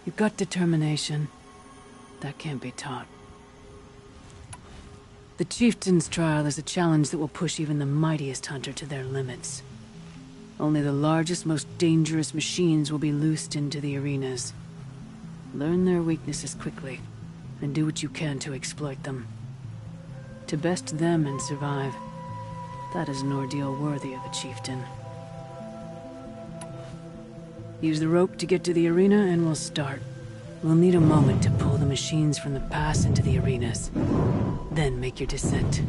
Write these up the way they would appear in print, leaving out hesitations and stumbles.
You've got determination. That can't be taught. The Chieftain's trial is a challenge that will push even the mightiest hunter to their limits. Only the largest, most dangerous machines will be loosed into the arenas. Learn their weaknesses quickly, and do what you can to exploit them. To best them and survive, that is an ordeal worthy of a chieftain. Use the rope to get to the arena and we'll start. We'll need a moment to pull the machines from the pass into the arenas. Then make your descent.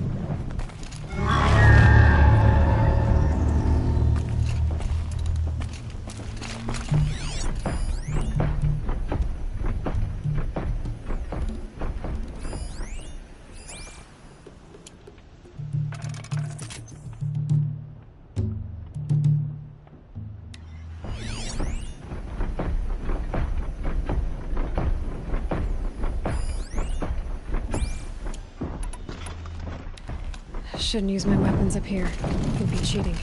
Shouldn't use my weapons up here. Would be cheating.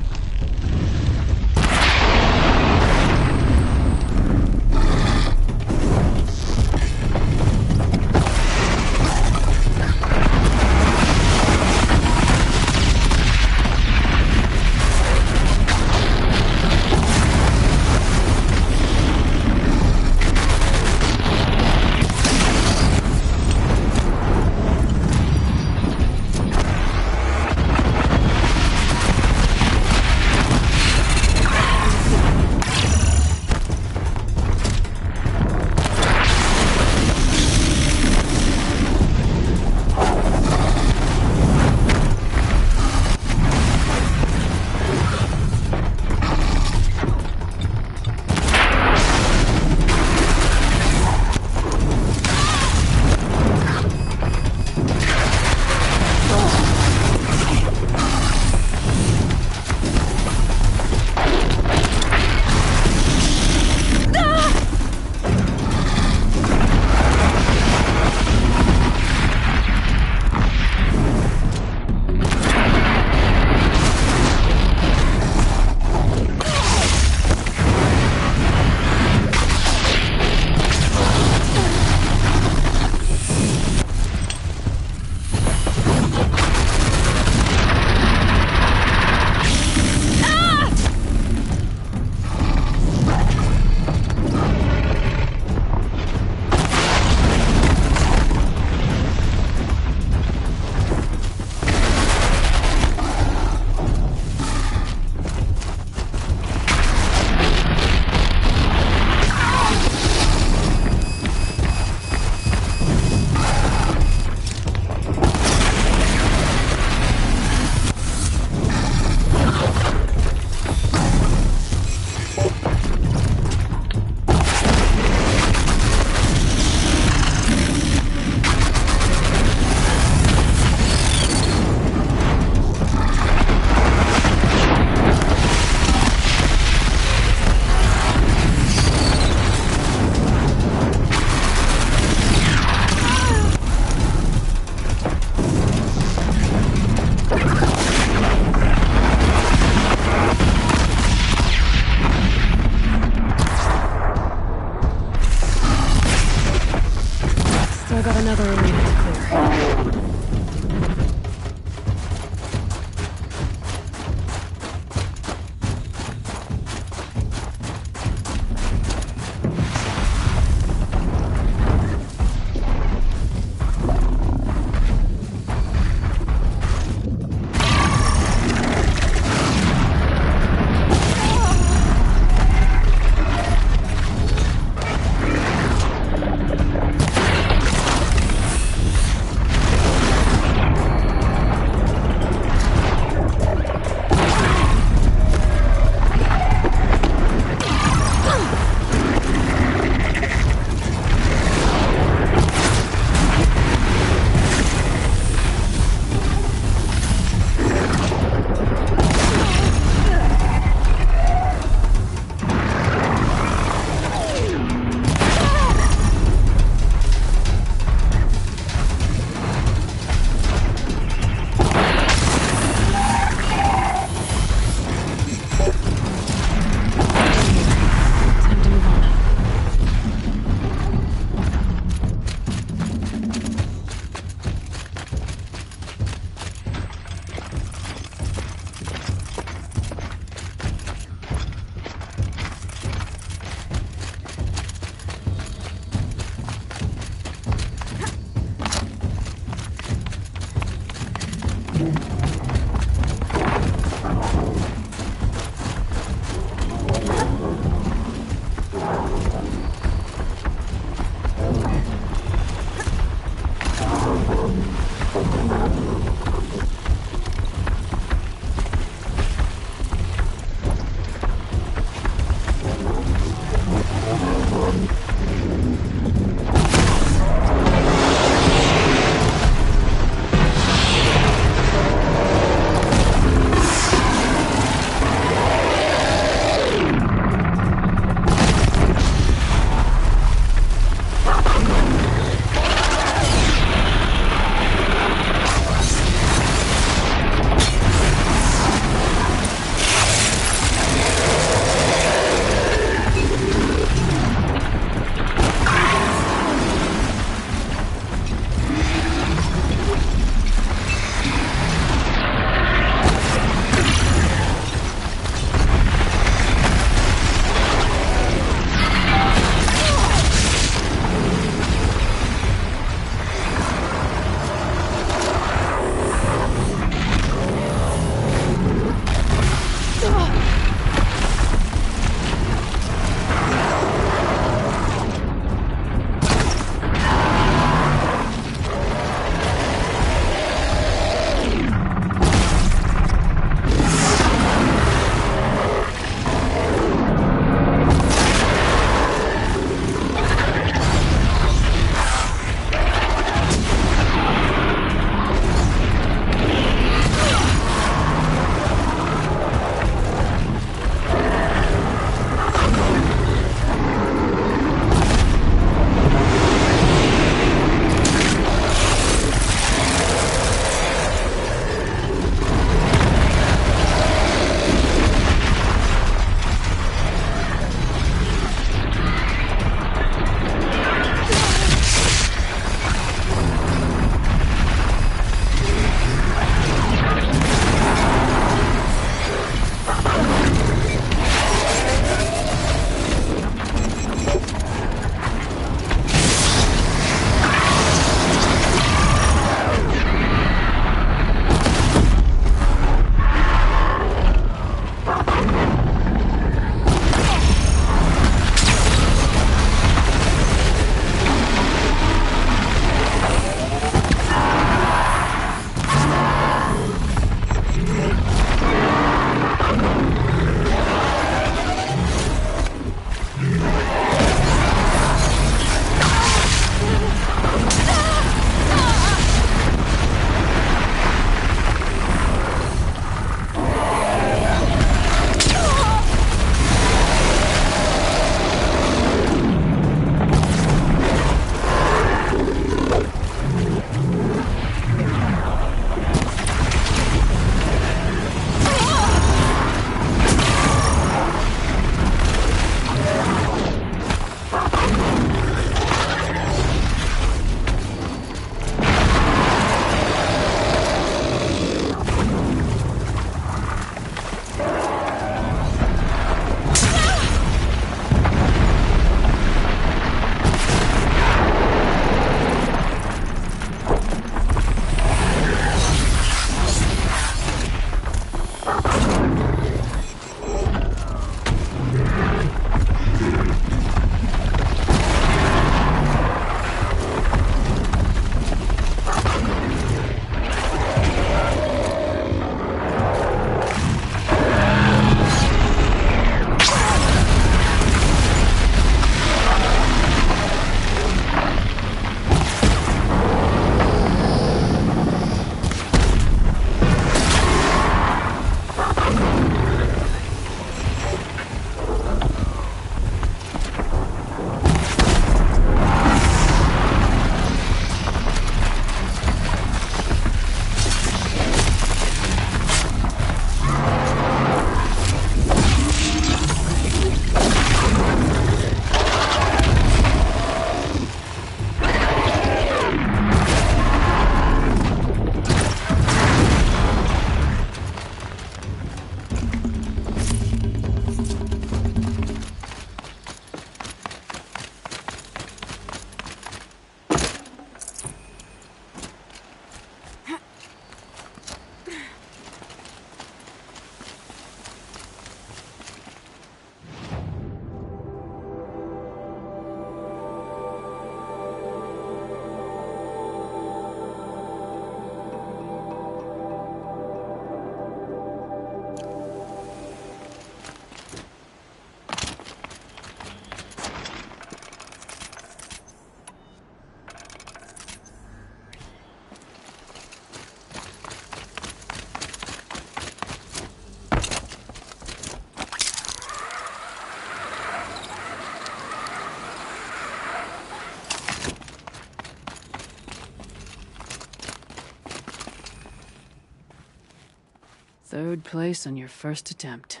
Third place on your first attempt.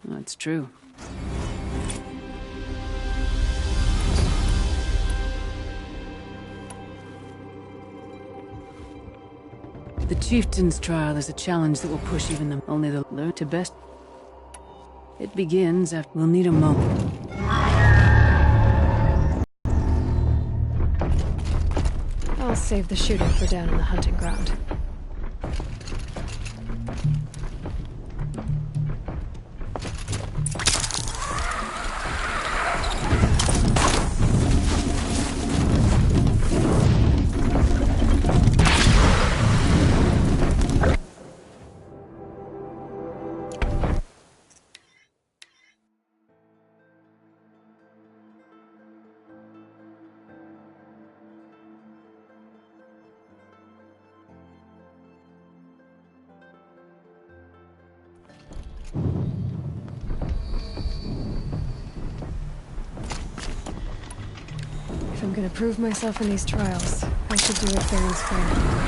That's true. The Chieftain's trial is a challenge that will push even the only the learn to best. It begins after we'll need a moment. I'll save the shooting for down in the hunting ground. If I'm gonna prove myself in these trials, I should do it fair and square.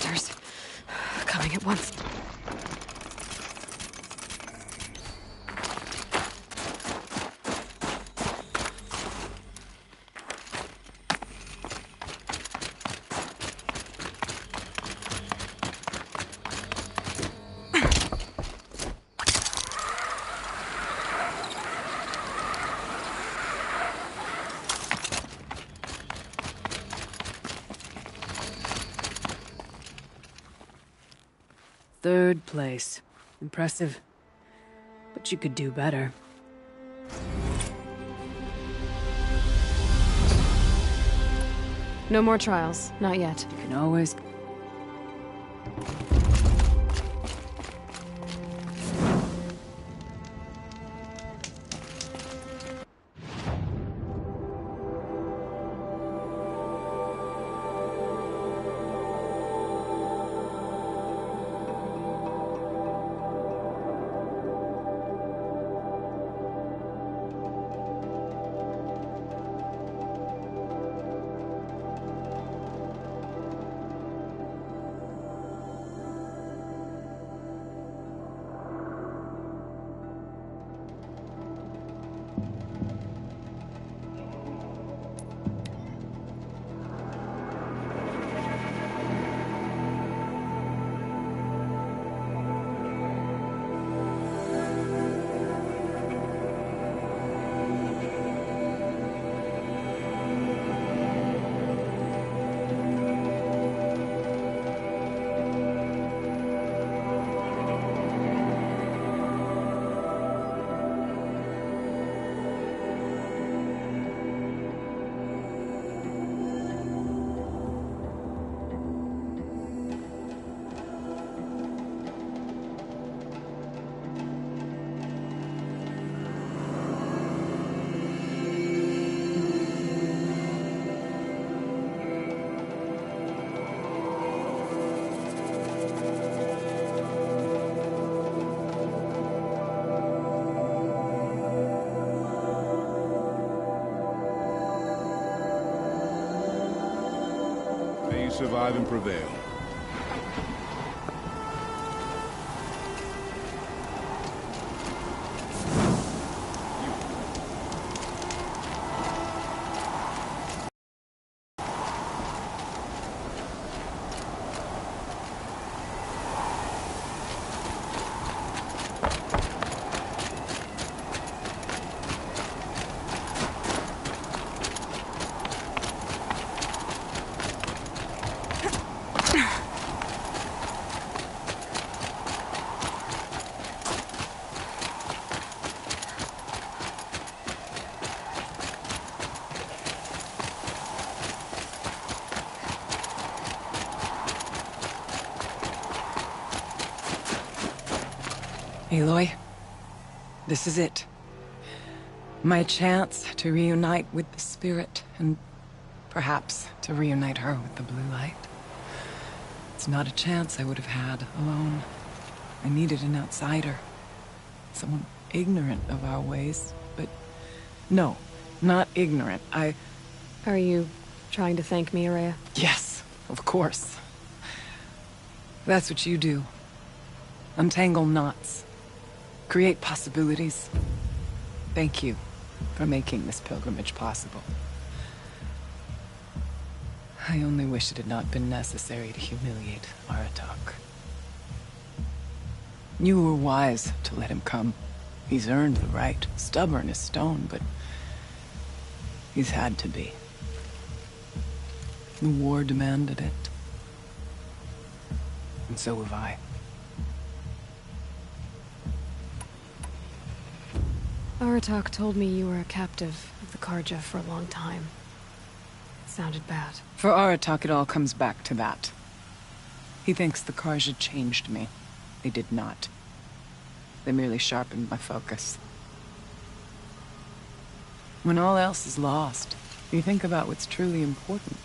hunters. Coming at once. Third place. Impressive. But you could do better. No more trials. Not yet. You can always... May you survive and prevail. Aloy, this is it. My chance to reunite with the spirit, and perhaps to reunite her with the blue light. It's not a chance I would have had alone. I needed an outsider. Someone ignorant of our ways, but no, not ignorant. Are you trying to thank me, Araya? Yes, of course. That's what you do. Untangle knots. Create possibilities. Thank you for making this pilgrimage possible. I only wish it had not been necessary to humiliate Aratak. You were wise to let him come. He's earned the right. Stubborn as stone, but he's had to be. The war demanded it. And so have I. Aratak told me you were a captive of the Karja for a long time. It sounded bad. For Aratak, it all comes back to that. He thinks the Karja changed me. They did not. They merely sharpened my focus. When all else is lost, you think about what's truly important.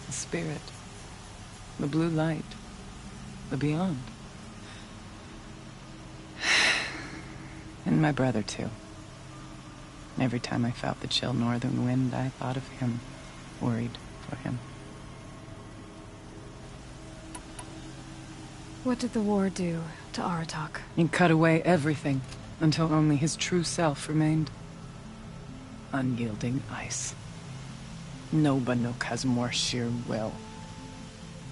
The spirit. The blue light. The beyond. And my brother, too. Every time I felt the chill northern wind, I thought of him, worried for him. What did the war do to Aratak? He cut away everything, until only his true self remained. Unyielding ice. No Banuk has more sheer will.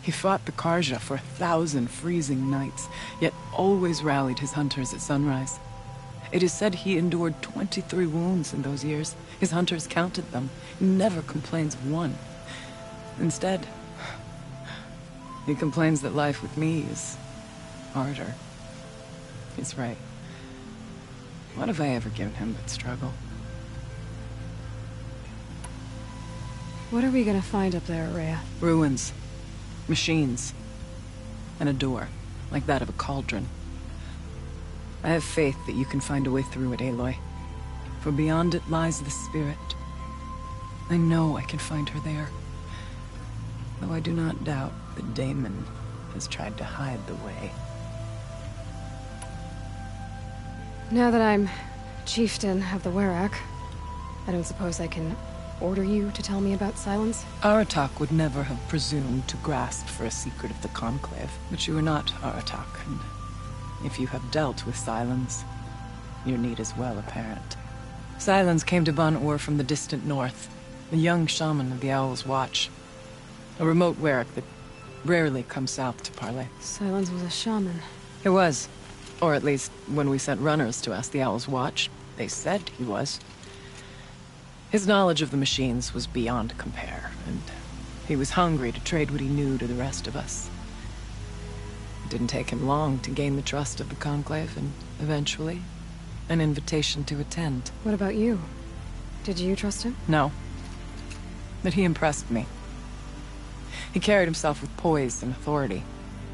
He fought the Karja for 1,000 freezing nights, yet always rallied his hunters at sunrise. It is said he endured 23 wounds in those years. His hunters counted them. He never complains of one. Instead, he complains that life with me is harder. He's right. What have I ever given him but struggle? What are we gonna find up there, Rhea? Ruins. Machines. And a door, like that of a cauldron. I have faith that you can find a way through it, Aloy. For beyond it lies the spirit. I know I can find her there. Though I do not doubt that Damon has tried to hide the way. Now that I'm chieftain of the Werak, I don't suppose I can order you to tell me about Silence? Aratak would never have presumed to grasp for a secret of the Conclave. But you are not Aratak, and if you have dealt with Silence, your need is well apparent. Silence came to Ban-Ur from the distant north, a young shaman of the Owl's Watch. A remote Werak that rarely comes south to parley. Silence was a shaman. He was. Or at least, when we sent runners to ask the Owl's Watch, they said he was. His knowledge of the machines was beyond compare, and he was hungry to trade what he knew to the rest of us. It didn't take him long to gain the trust of the Conclave, and eventually, an invitation to attend. What about you? Did you trust him? No. But he impressed me. He carried himself with poise and authority.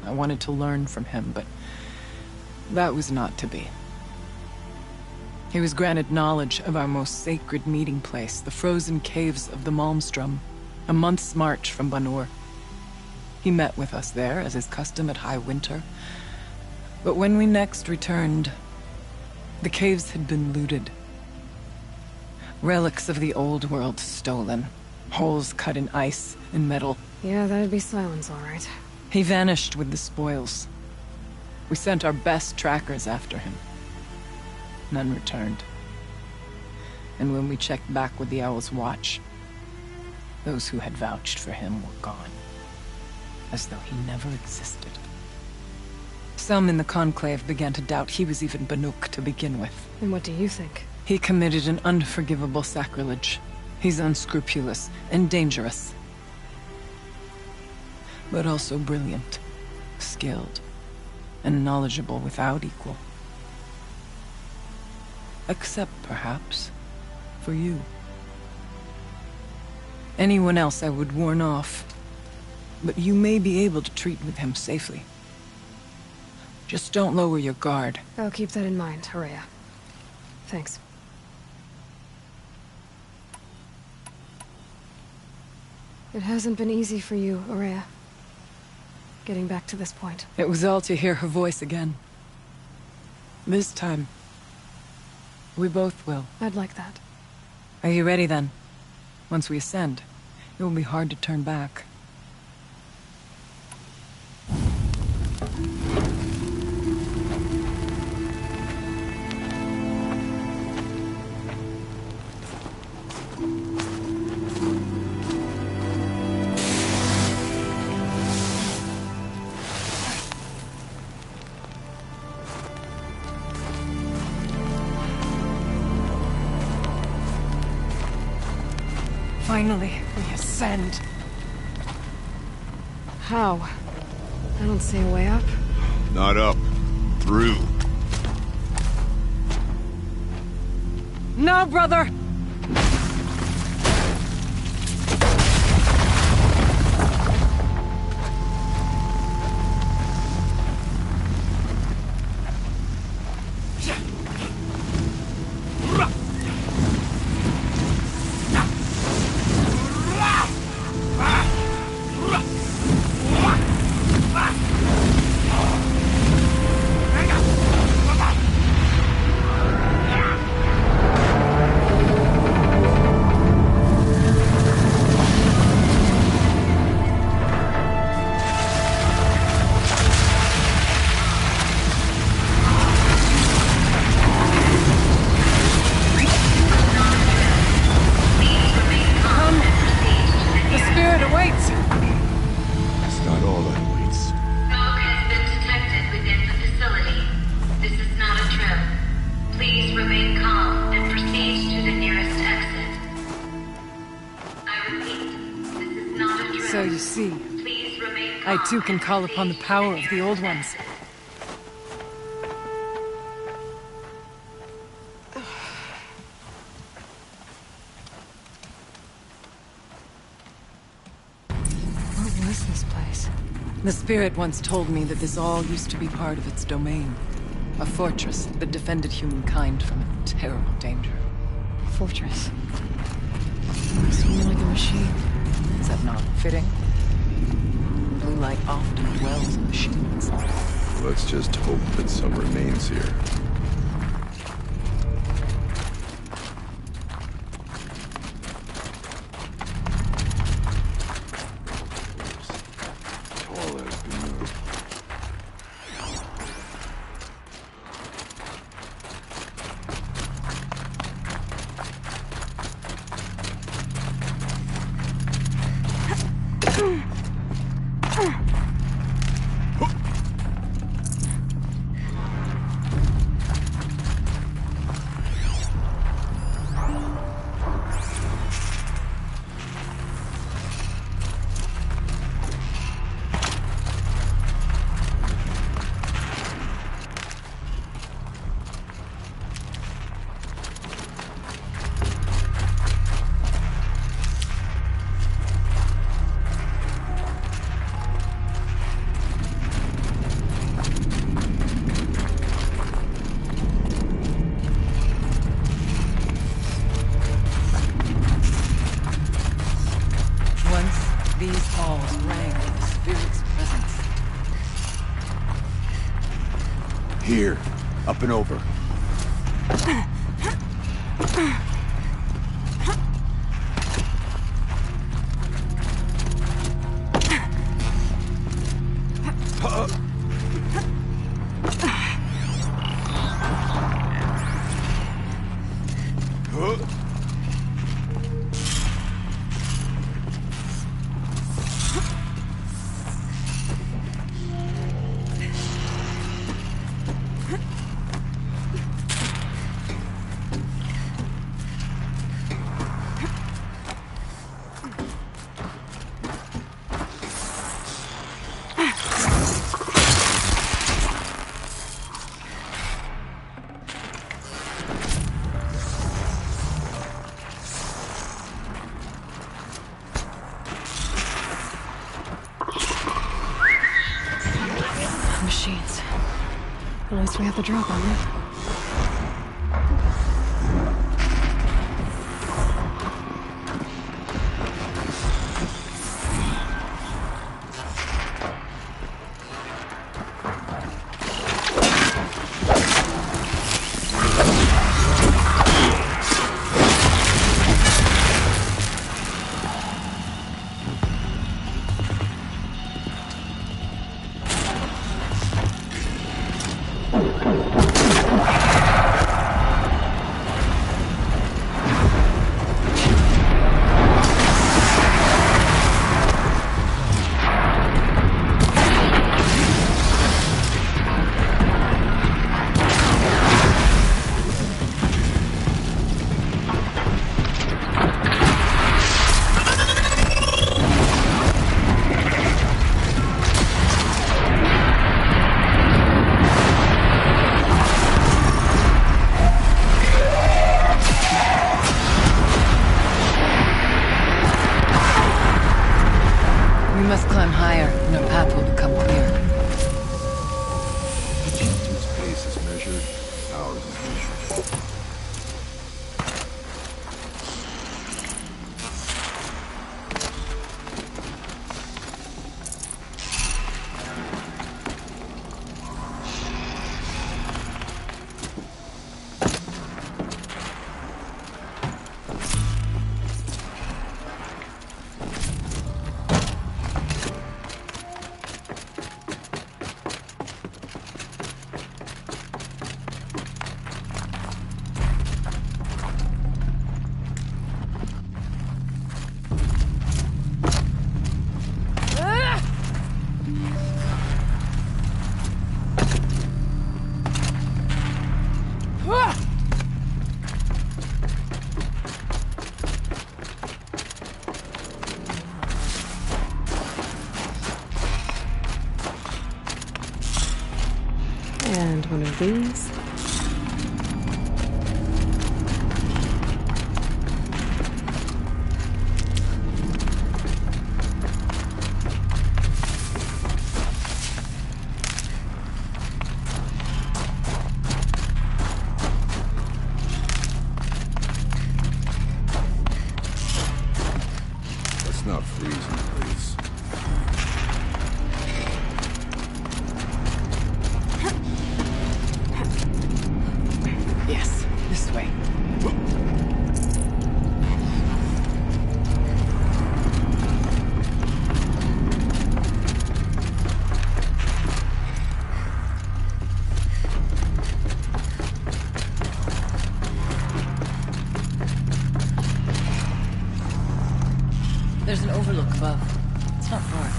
I wanted to learn from him, but that was not to be. He was granted knowledge of our most sacred meeting place, the frozen caves of the Malmstrom, a month's march from Ban-Ur. He met with us there, as is custom at high winter. But when we next returned, the caves had been looted. Relics of the old world stolen. Holes cut in ice and metal. Yeah, that'd be Silence, all right. He vanished with the spoils. We sent our best trackers after him. None returned. And when we checked back with the Owl's Watch, those who had vouched for him were gone. As though he never existed. Some in the Conclave began to doubt he was even Banuk to begin with. And what do you think? He committed an unforgivable sacrilege. He's unscrupulous and dangerous. But also brilliant, skilled, and knowledgeable without equal. Except, perhaps, for you. Anyone else I would warn off, but you may be able to treat with him safely. Just don't lower your guard. I'll keep that in mind, Rhea. Thanks. It hasn't been easy for you, Rhea. Getting back to this point. It was all to hear her voice again. This time, we both will. I'd like that. Are you ready then? Once we ascend, it will be hard to turn back. Finally, we ascend. How? I don't see a way up. Not up. Through. No, brother! So you see, I too can call upon the power of the Old Ones. What was this place? The Spirit once told me that this all used to be part of its domain. A fortress that defended humankind from a terrible danger. Fortress. Looks to me like a machine. Is that not fitting? Blue light often dwells in machines. Let's just hope that some remains here. Toilet has been moved. These halls rang with the Spirit's presence. Here, up and over. Machines. At least we have the drop on them. We must climb higher, and our path will become clear. Whose pace is measured, ours is measured. One of these. Let's not freeze in place. Yes, this way. There's an overlook above. It's not far.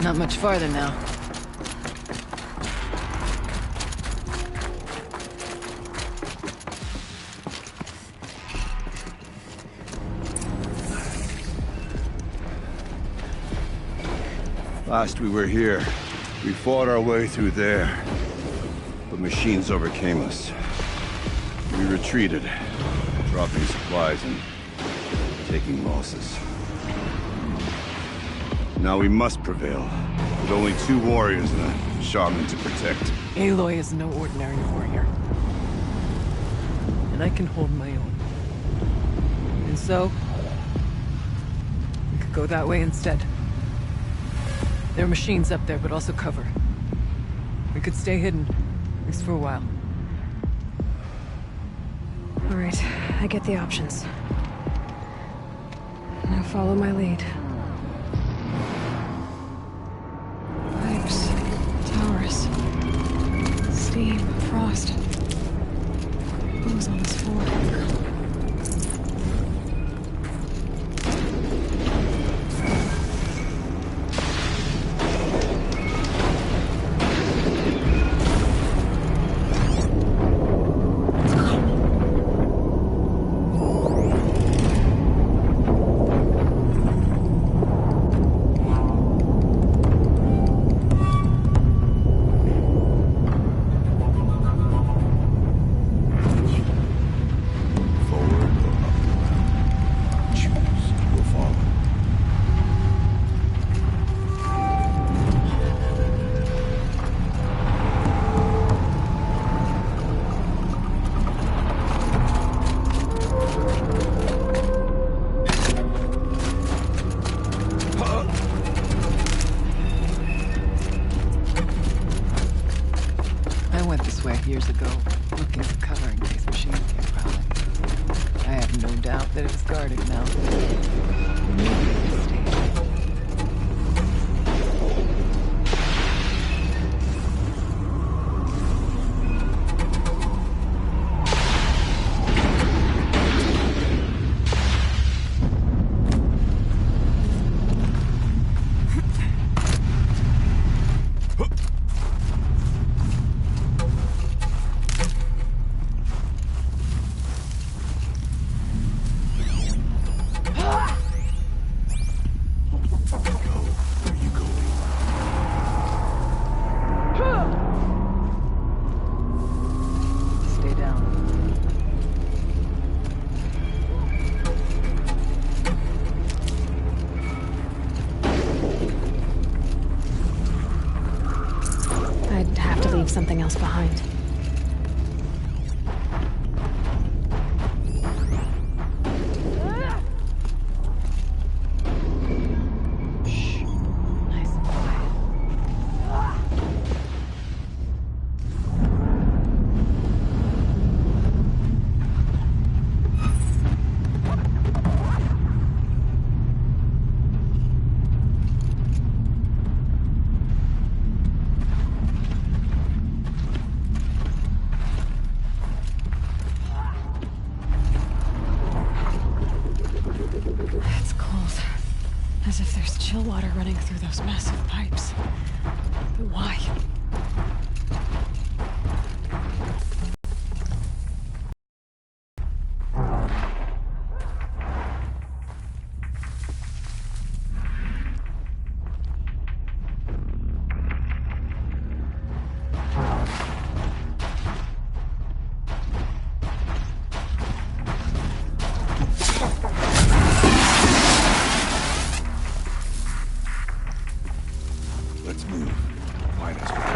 Not much farther now. Last we were here, we fought our way through there. But machines overcame us. We retreated, dropping supplies and taking losses. Now we must prevail, with only 2 warriors and a shaman to protect. Aloy is no ordinary warrior. And I can hold my own. And so, we could go that way instead. There are machines up there, but also cover. We could stay hidden, at least for a while. All right, I get the options. Now follow my lead. Pipes, towers, steam, frost. Who's on this floor? Years ago, looking for cover in case machines came prowling. I have no doubt that it was guarded now. Maybe a mistake. chill water running through those massive pipes. But why? Let's move. Might as well.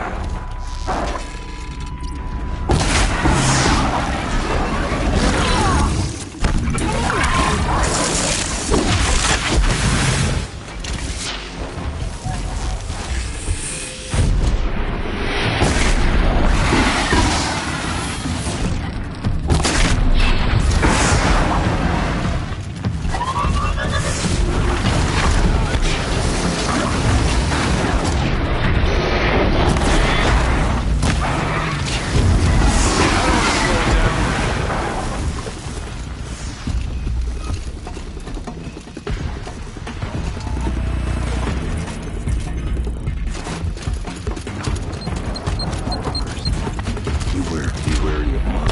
Be wary of mine.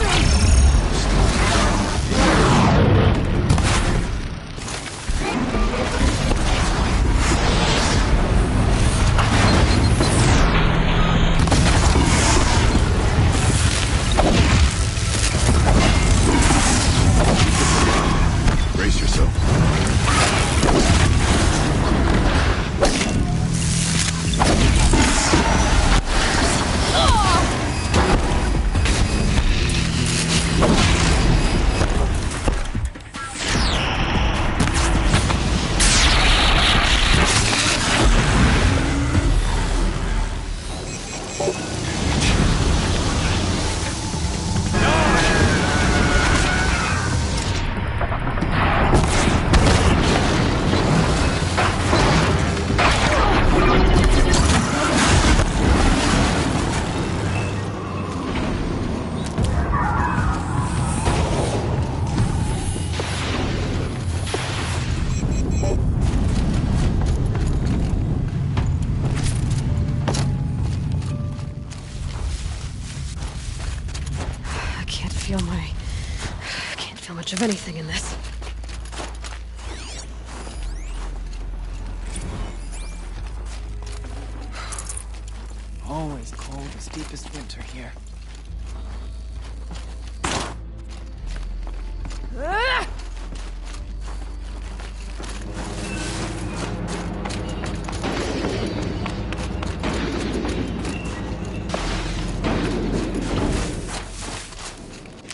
Brace yourself. Can't feel much of anything in this. Always cold as deepest winter here.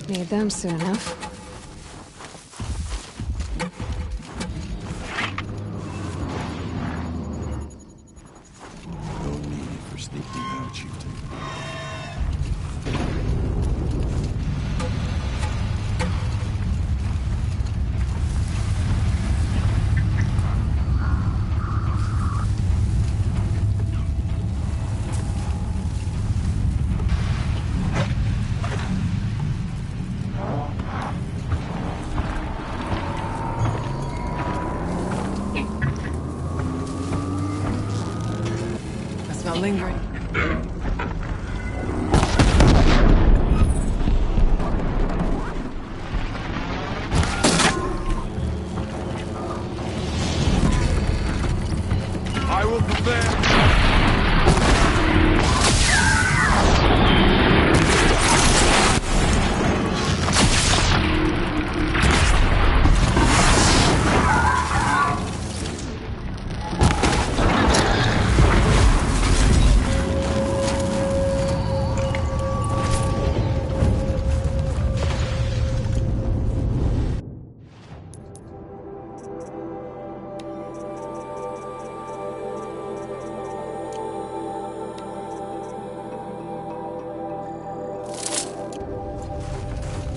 Need them soon enough. No need for sneaking out, Chieftain. That's not lingering. I will prepare.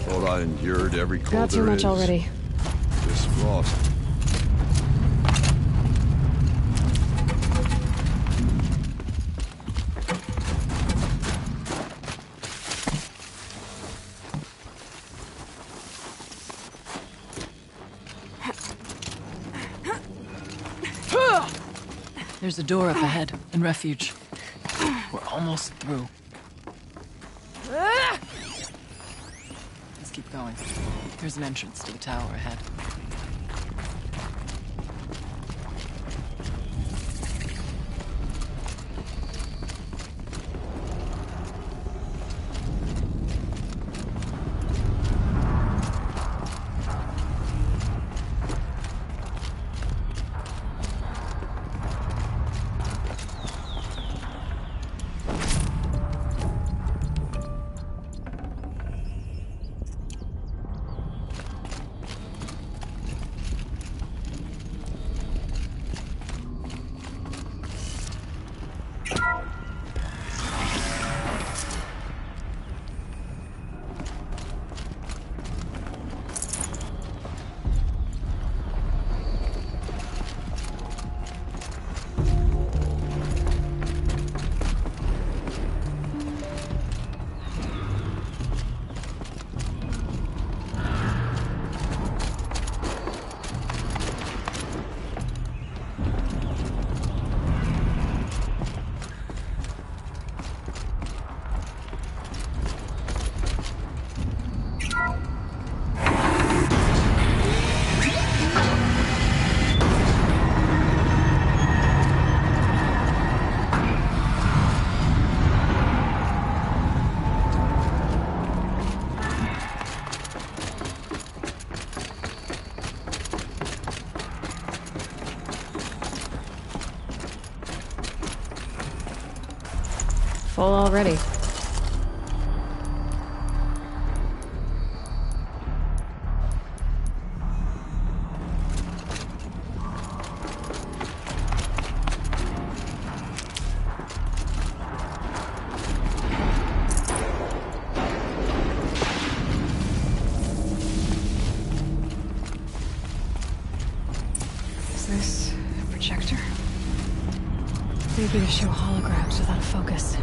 Thought I endured every cold Got too there much is. already. This frost. There's a door up ahead, and refuge. We're almost through. Let's keep going. There's an entrance to the tower ahead. Full already. Is this a projector? Maybe to show holograms without a focus.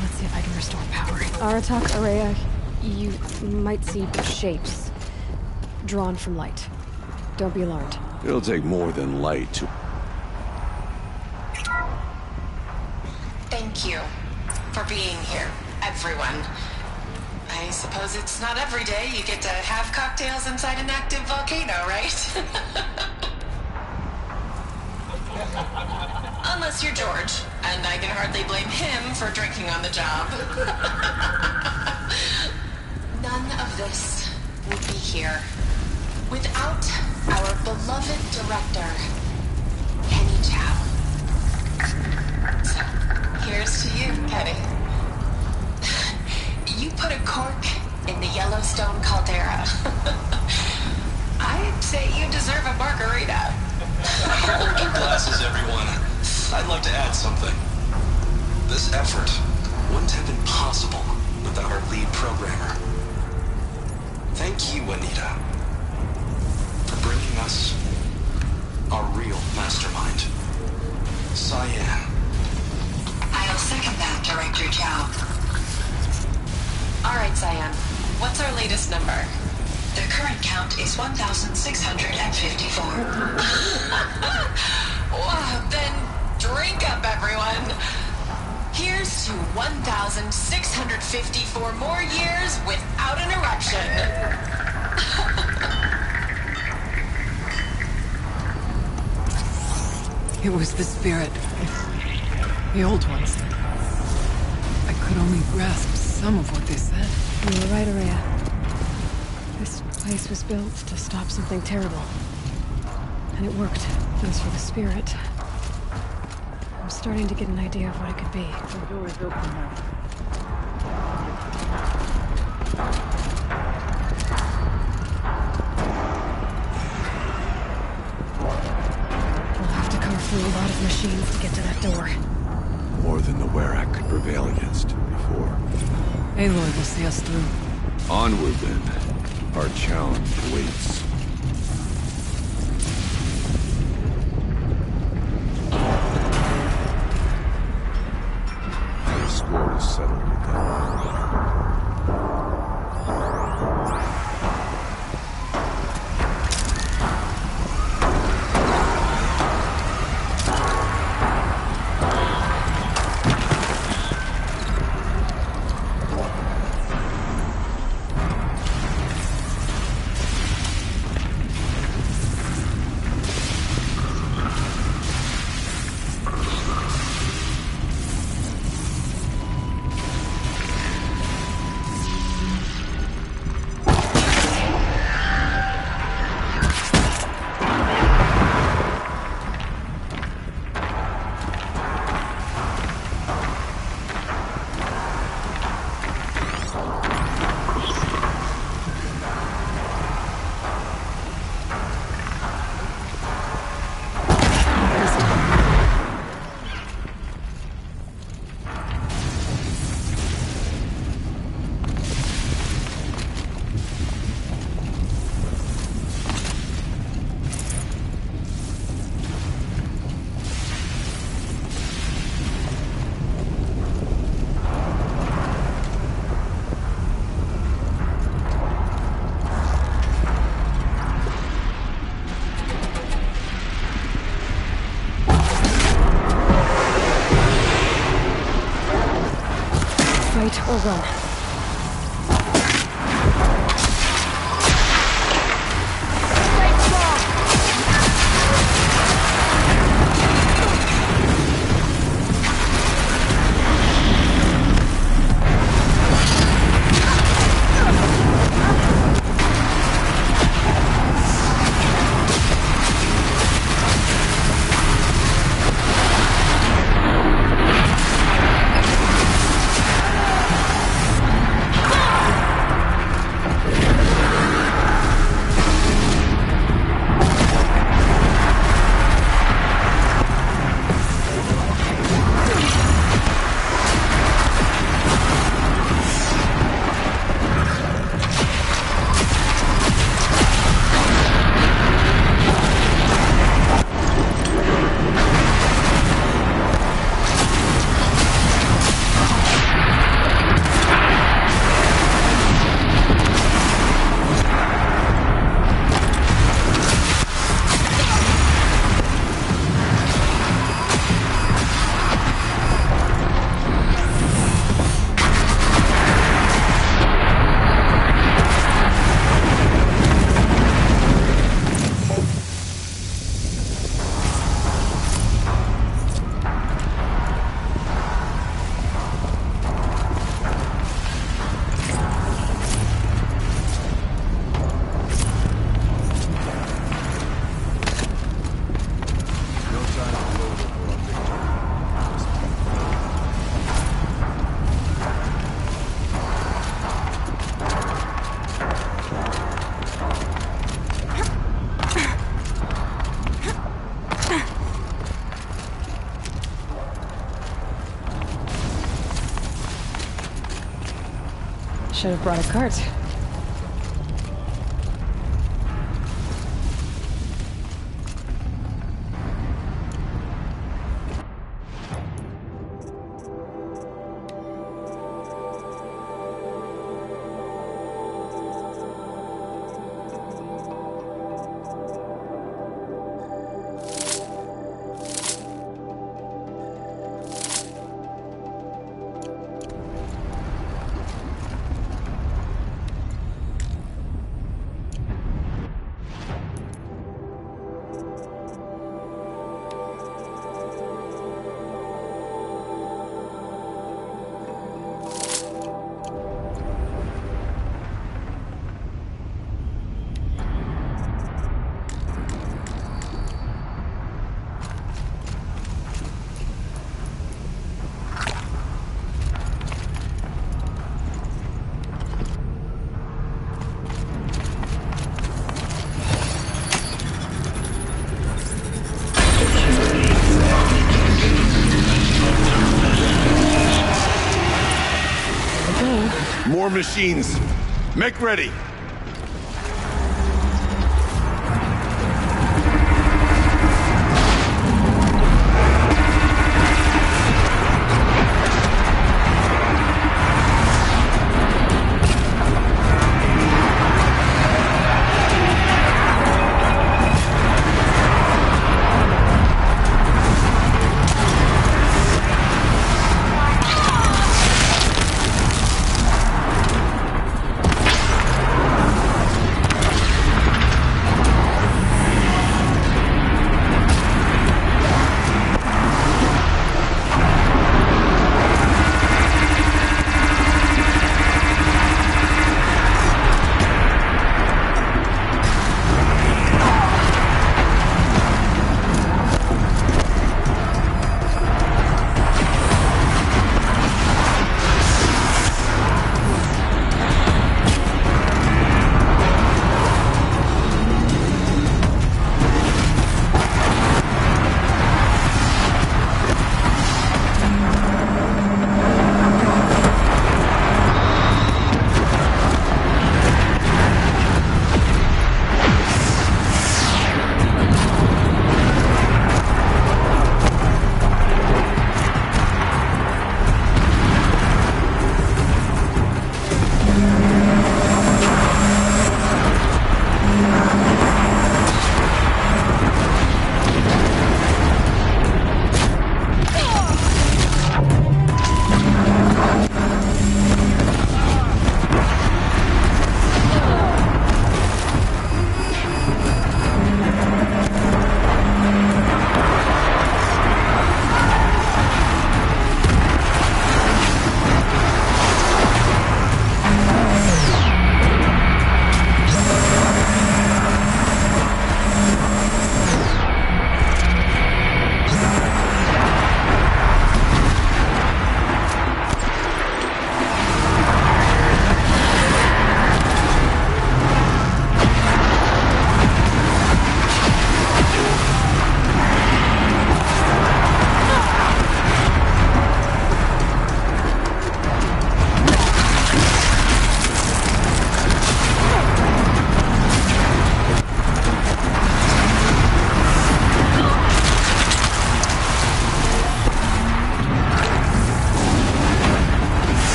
Let's see if I can restore power. Aratak, Araya, you might see shapes drawn from light. Don't be alarmed. It'll take more than light to... Thank you for being here, everyone. I suppose it's not every day you get to have cocktails inside an active volcano, right? Unless you're George, and I can hardly blame him for drinking on the job. None of this would be here without our beloved director, Kenny Chow. So, here's to you, Kenny. You put a cork in the Yellowstone caldera. I'd say you deserve a margarita. Hold your glasses, everyone. I'd like to add something. This effort wouldn't have been possible without our lead programmer. Thank you, Anita, for bringing us our real mastermind, Cyan. I'll second that, Director Chow. All right, Cyan. What's our latest number? The current count is 1,654. Well, then drink up, everyone. Here's to 1,654 more years without an eruption. It was the spirit. The old ones. I could only grasp some of what they said. You were right, Araya. This place was built to stop something terrible. And it worked. As for the spirit, I'm starting to get an idea of what it could be. The door is open now. We'll have to carve through a lot of machines to get to that door. More than the Werak could prevail against before. Aloy will see us through. Onward, then. Our challenge awaits. The score is settled with them. run. Should have brought a cart. More machines. Make ready.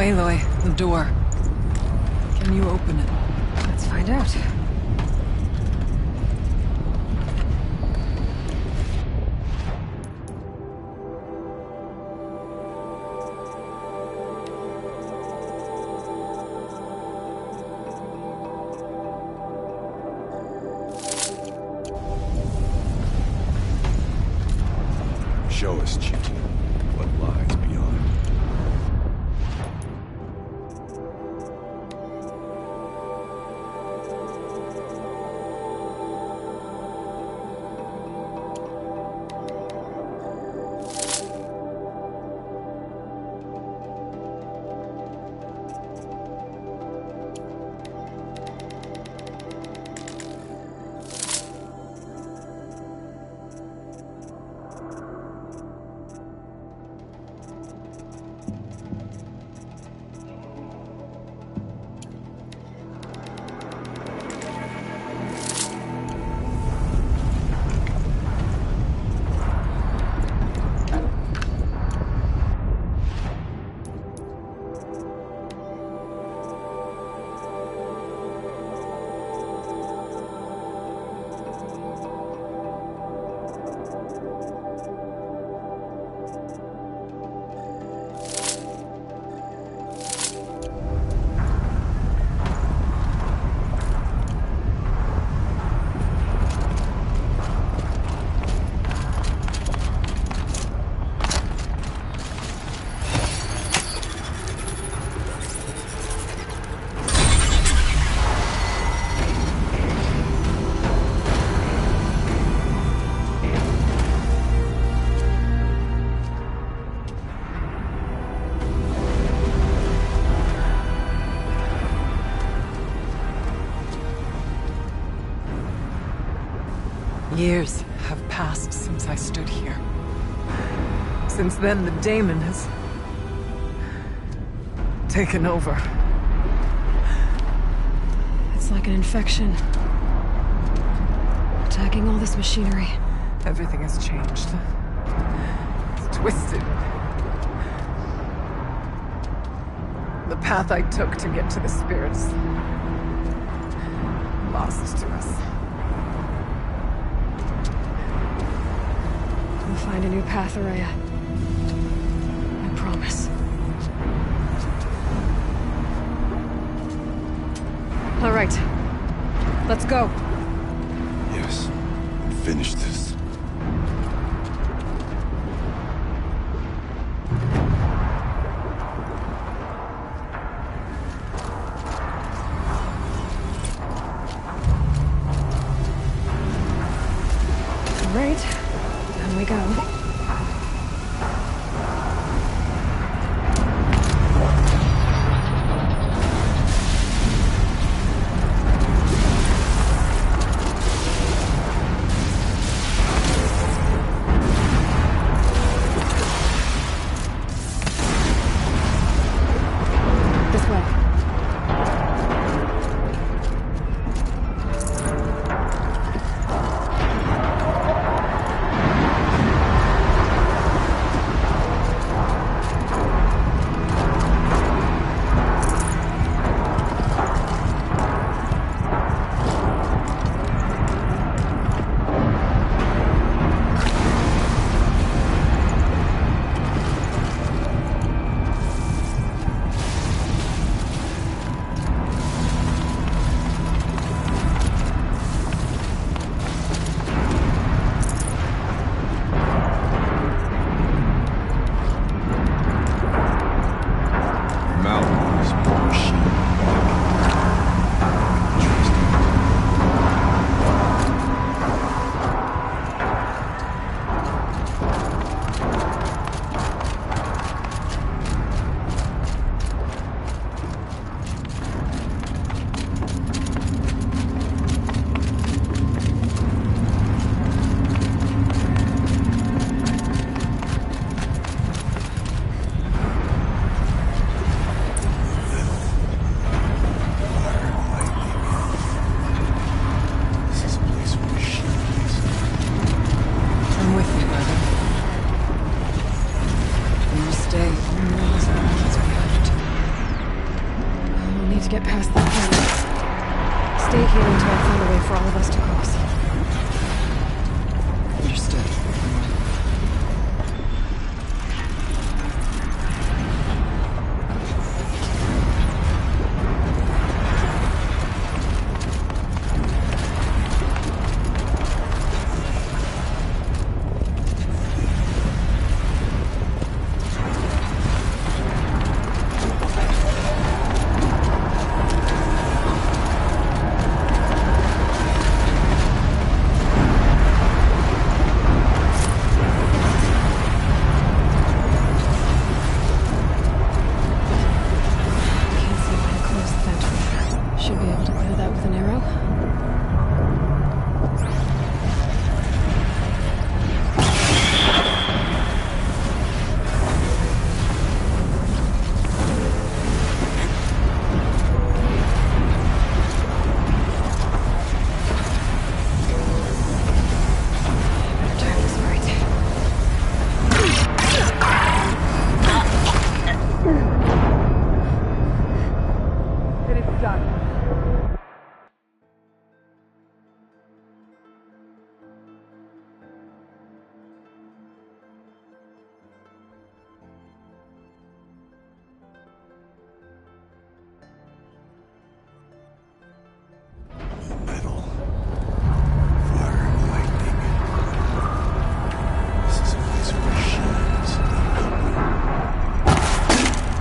Aloy, the door. Can you open it? Let's find out. Show us, Chief, what lies beyond. Years have passed since I stood here. Since then, the daemon has taken over. It's like an infection. Attacking all this machinery. Everything has changed. It's twisted. The path I took to get to the spirits lost to us. We'll find a new path, Araya. I promise. All right. Let's go. Yes. Finish this. Great. Down we go. past that bend. Stay here until I find a way for all of us to cross. Understood. Metal. Fire and lightning. This is a place of machines, not a company.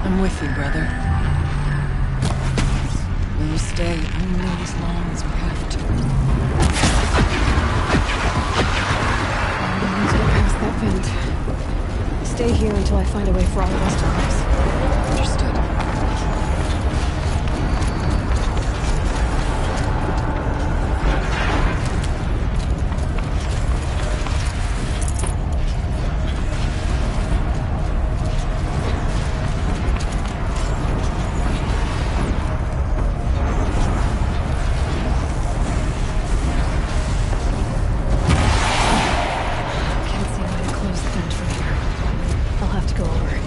I'm with you, brother. We'll stay only as long as we have to. I need to get past that vent. Stay here until I find a way for all of us to cross. Understood. Can't see how to close the vent from here. I'll have to go over.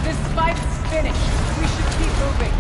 This fight's finished. We should keep moving.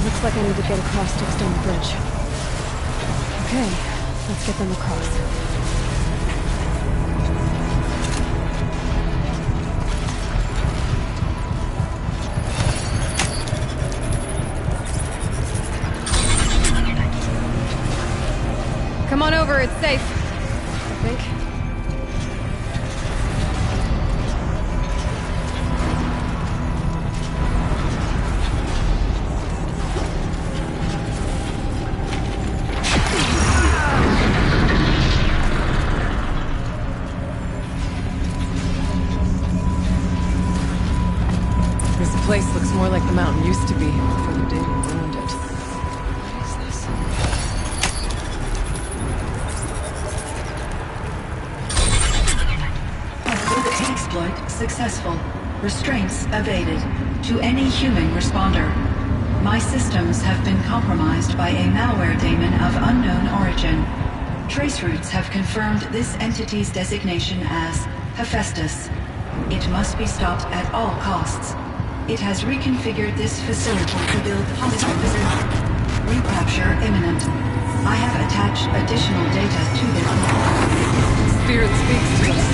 Looks like I need to get across to the stone bridge. Okay, let's get them across. Come on over, it's safe. I think. This place looks more like the mountain used to be before the Daemon ruined it. What is this? Exploit successful. Restraints evaded. To any human responder. My systems have been compromised by a malware daemon of unknown origin. Trace routes have confirmed this entity's designation as Hephaestus. It must be stopped at all costs. It has reconfigured this facility to build hospitals. Recapture imminent. I have attached additional data to this. Spirit speaks to us.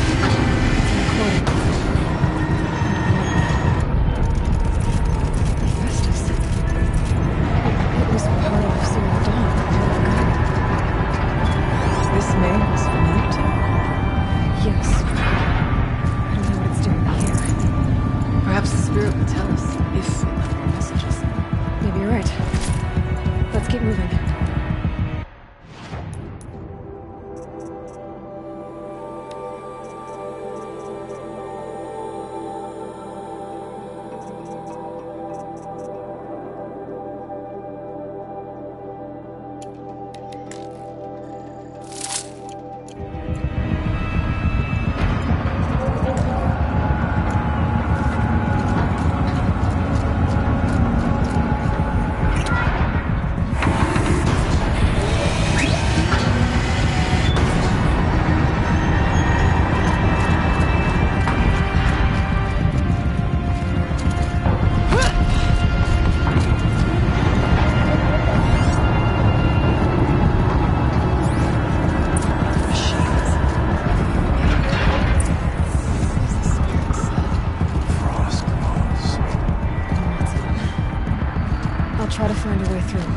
Hephaestus. It was part of Zero Dawn. This name is familiar to you? Yes. I don't know what it's doing here. Perhaps the spirit will tell us if it left more messages. Maybe you're right. Let's keep moving. Try to find a way through.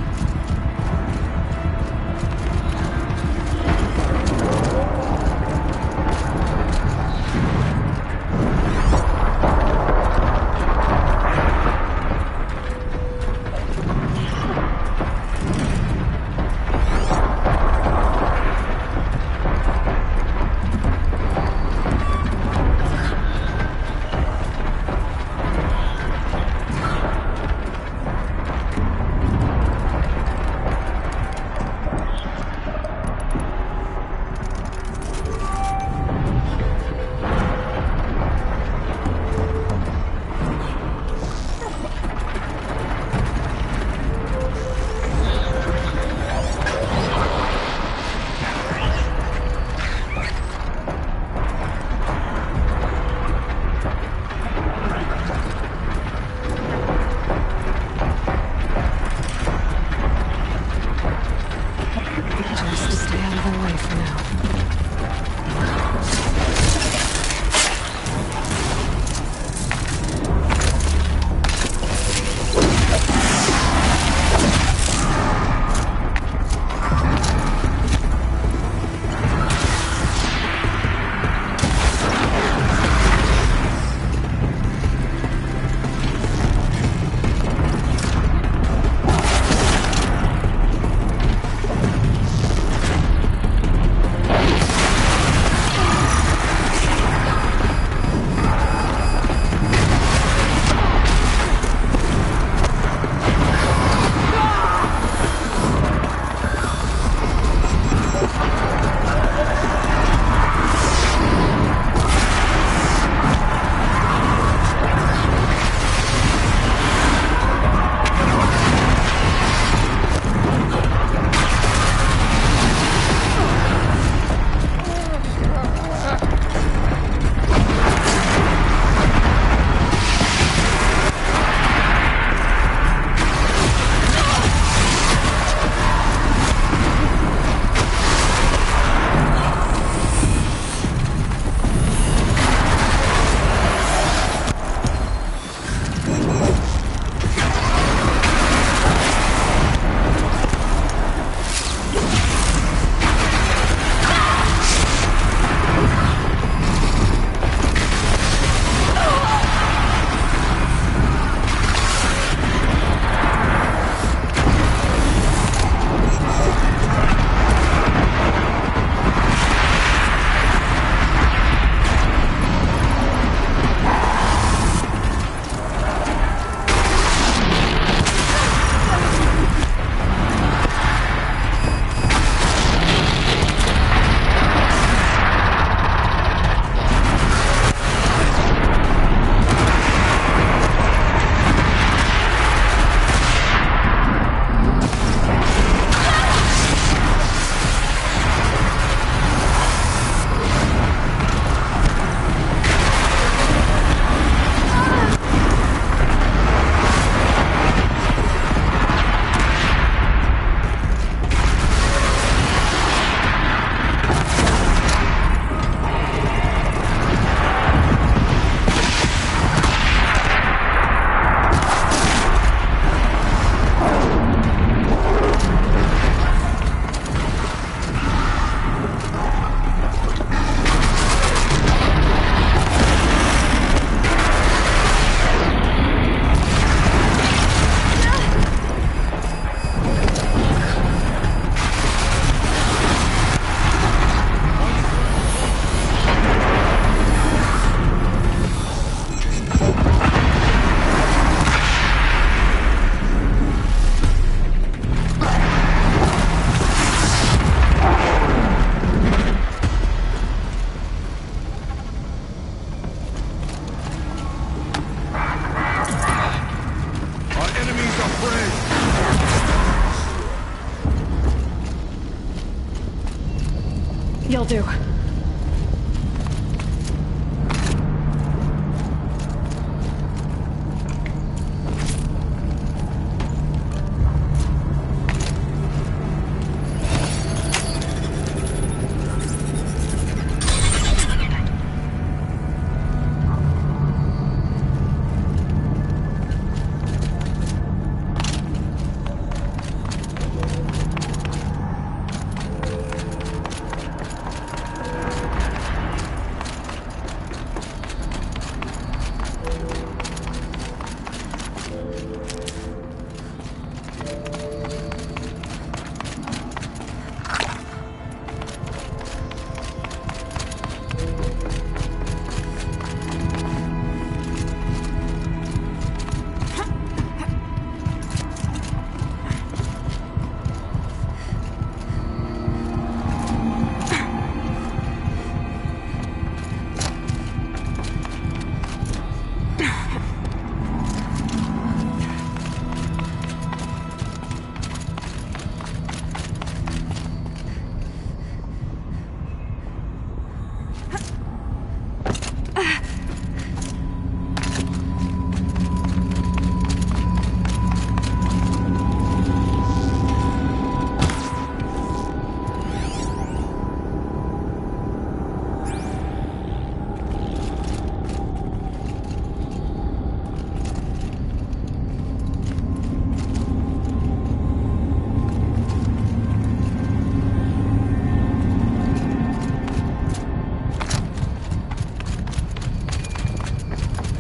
You'll do.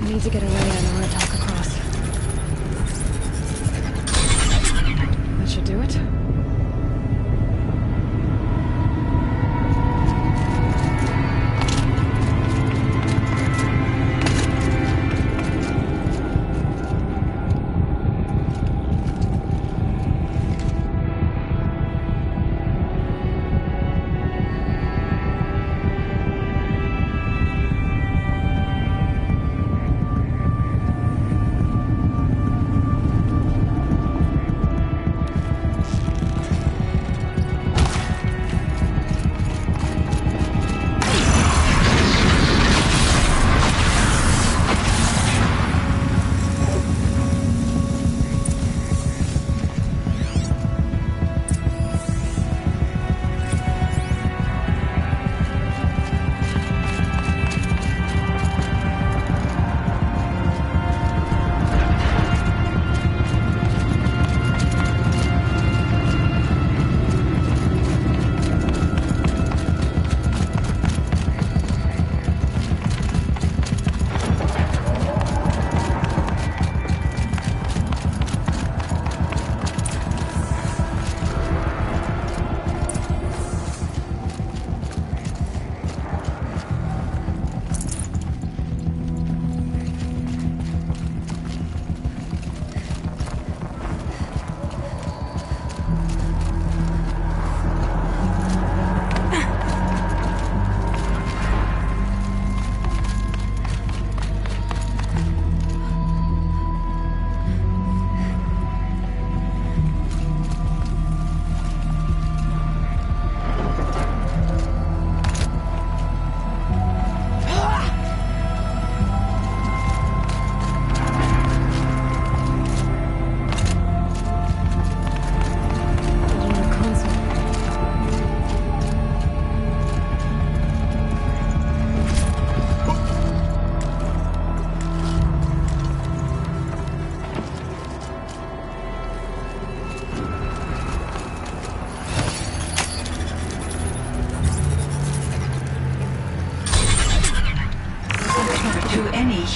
Need to get Araya and Aratak across. That should do it.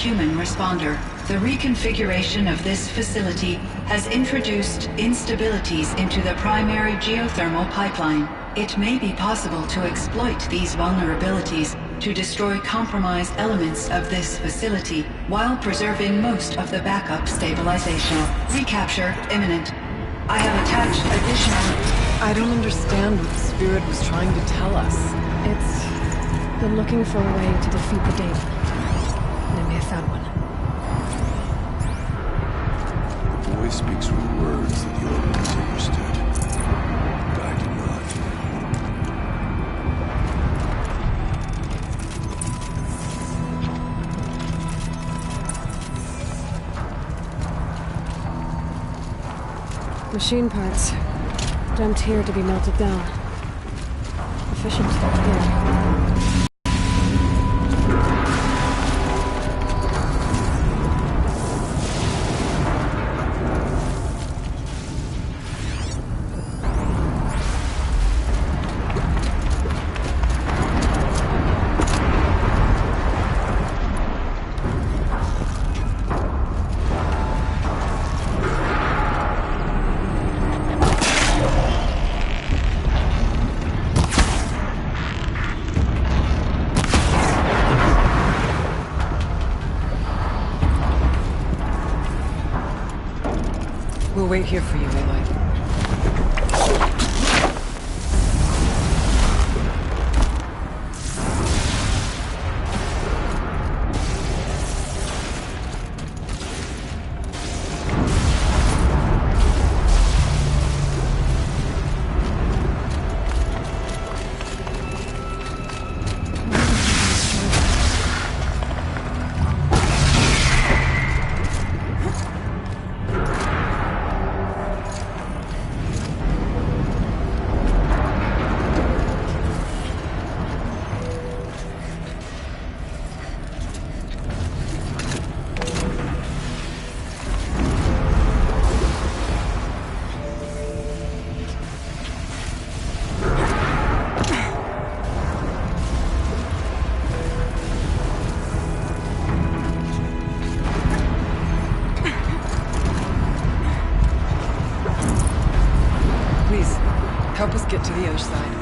Human responder. The reconfiguration of this facility has introduced instabilities into the primary geothermal pipeline. It may be possible to exploit these vulnerabilities to destroy compromised elements of this facility while preserving most of the backup stabilization. Recapture imminent. I have attached additional... I don't understand what the Spirit was trying to tell us. It's... been looking for a way to defeat the Daemon. They may have found one. The boy speaks with words that the old ones understood. But I do not. Machine parts. Dumped here to be melted down. Efficient. Yeah. We'll wait here for you, Aloy. Please, help us get to the other side.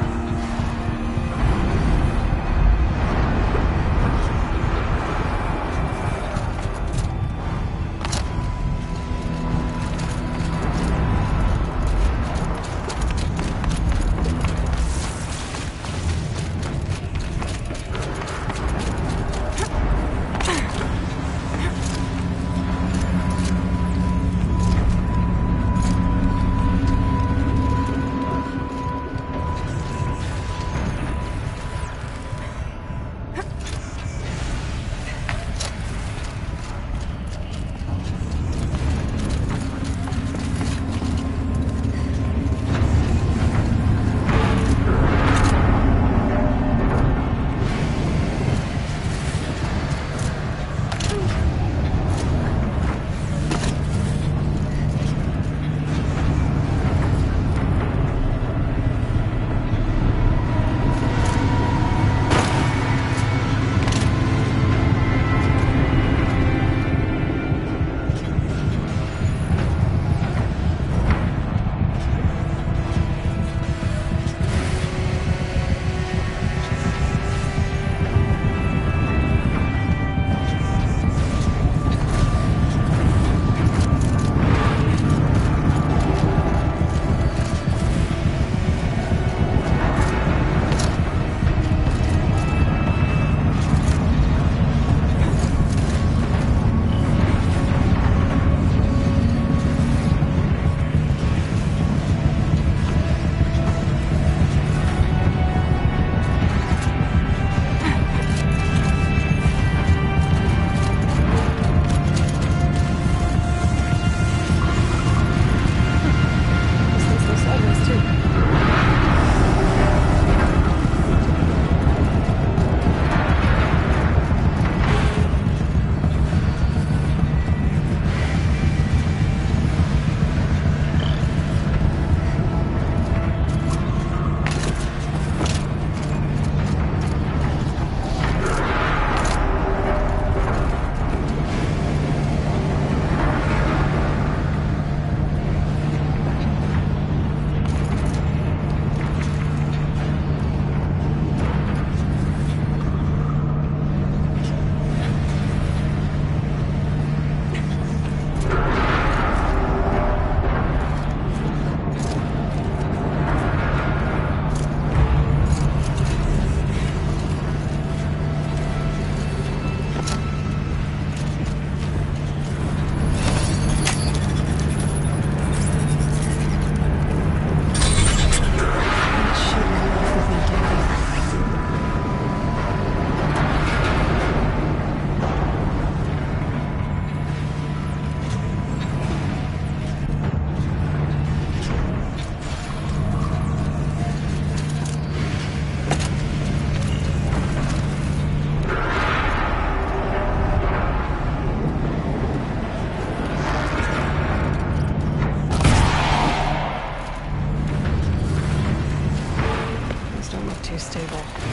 unstable.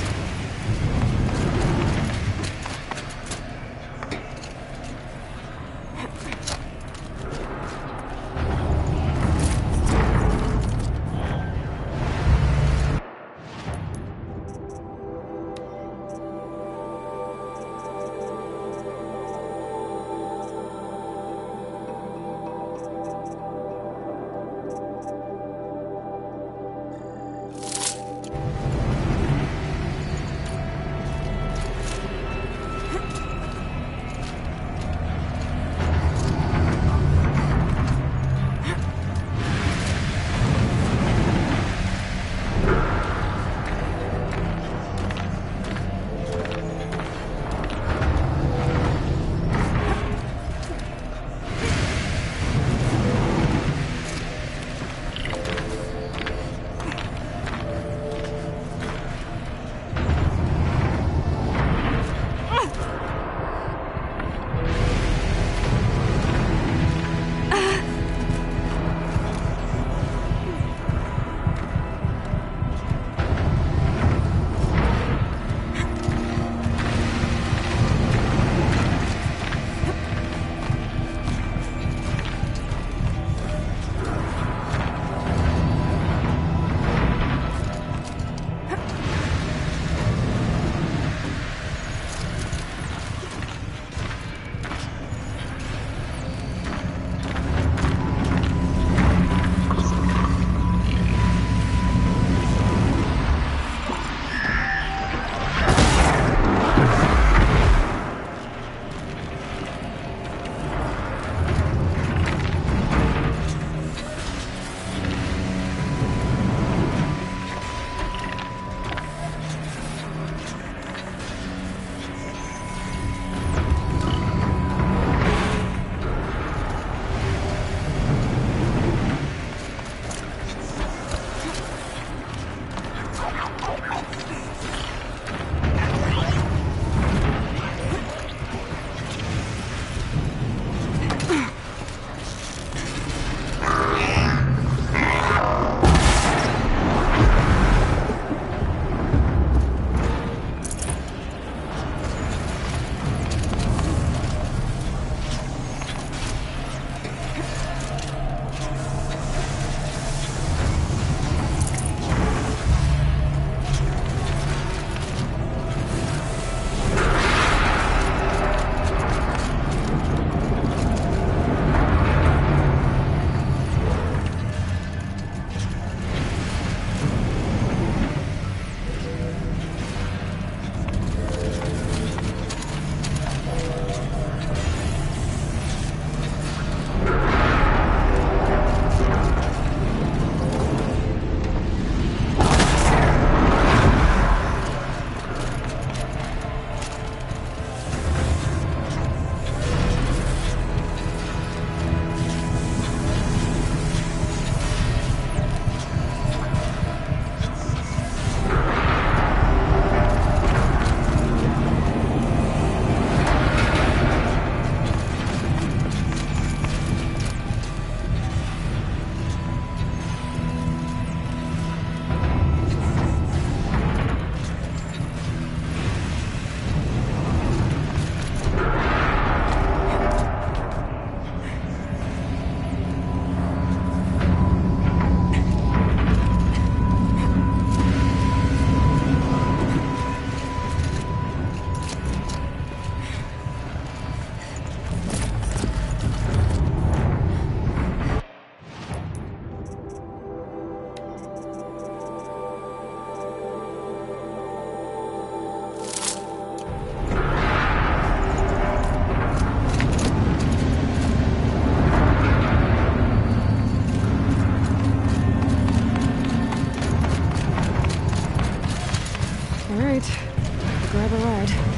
Grab a ride.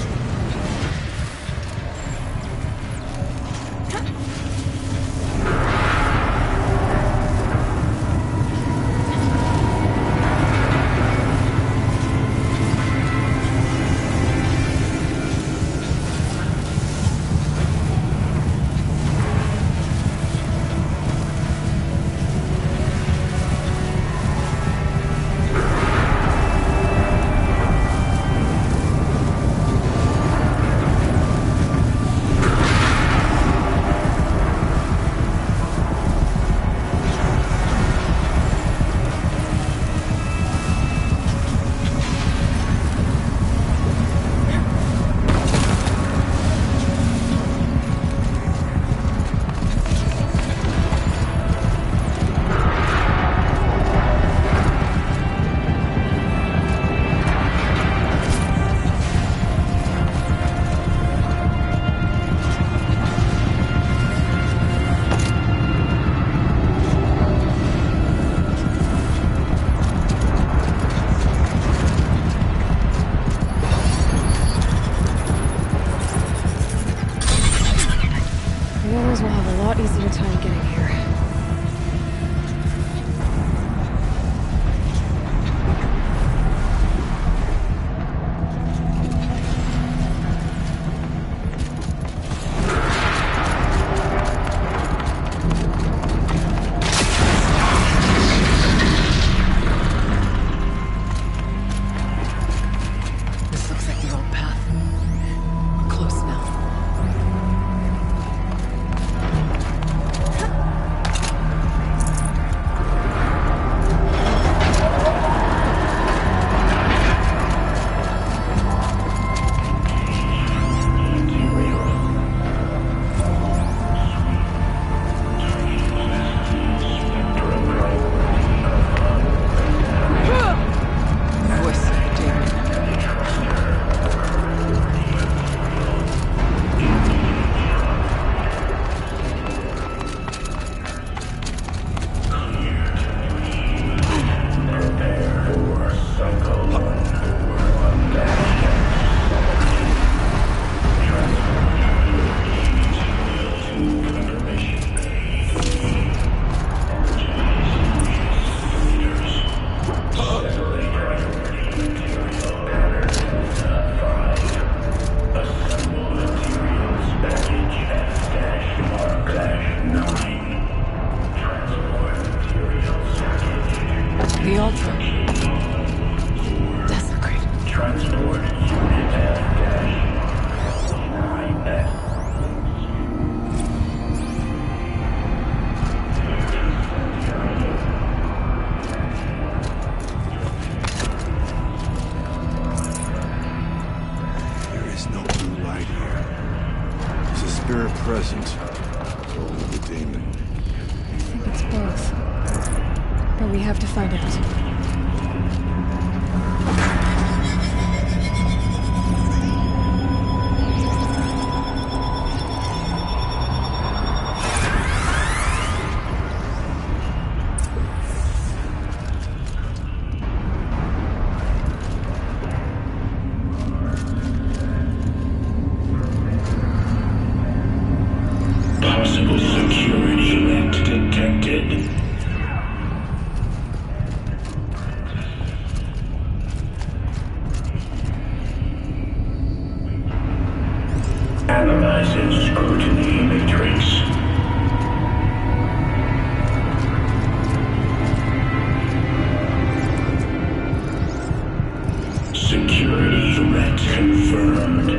the Ultra. Desecrated. Transport unit F-9F. There is no blue light here. There's a spirit present. So will the demon. I think it's both. But we have to find out. Possible security threat detected. Analyzing scrutiny matrix. Security threat confirmed.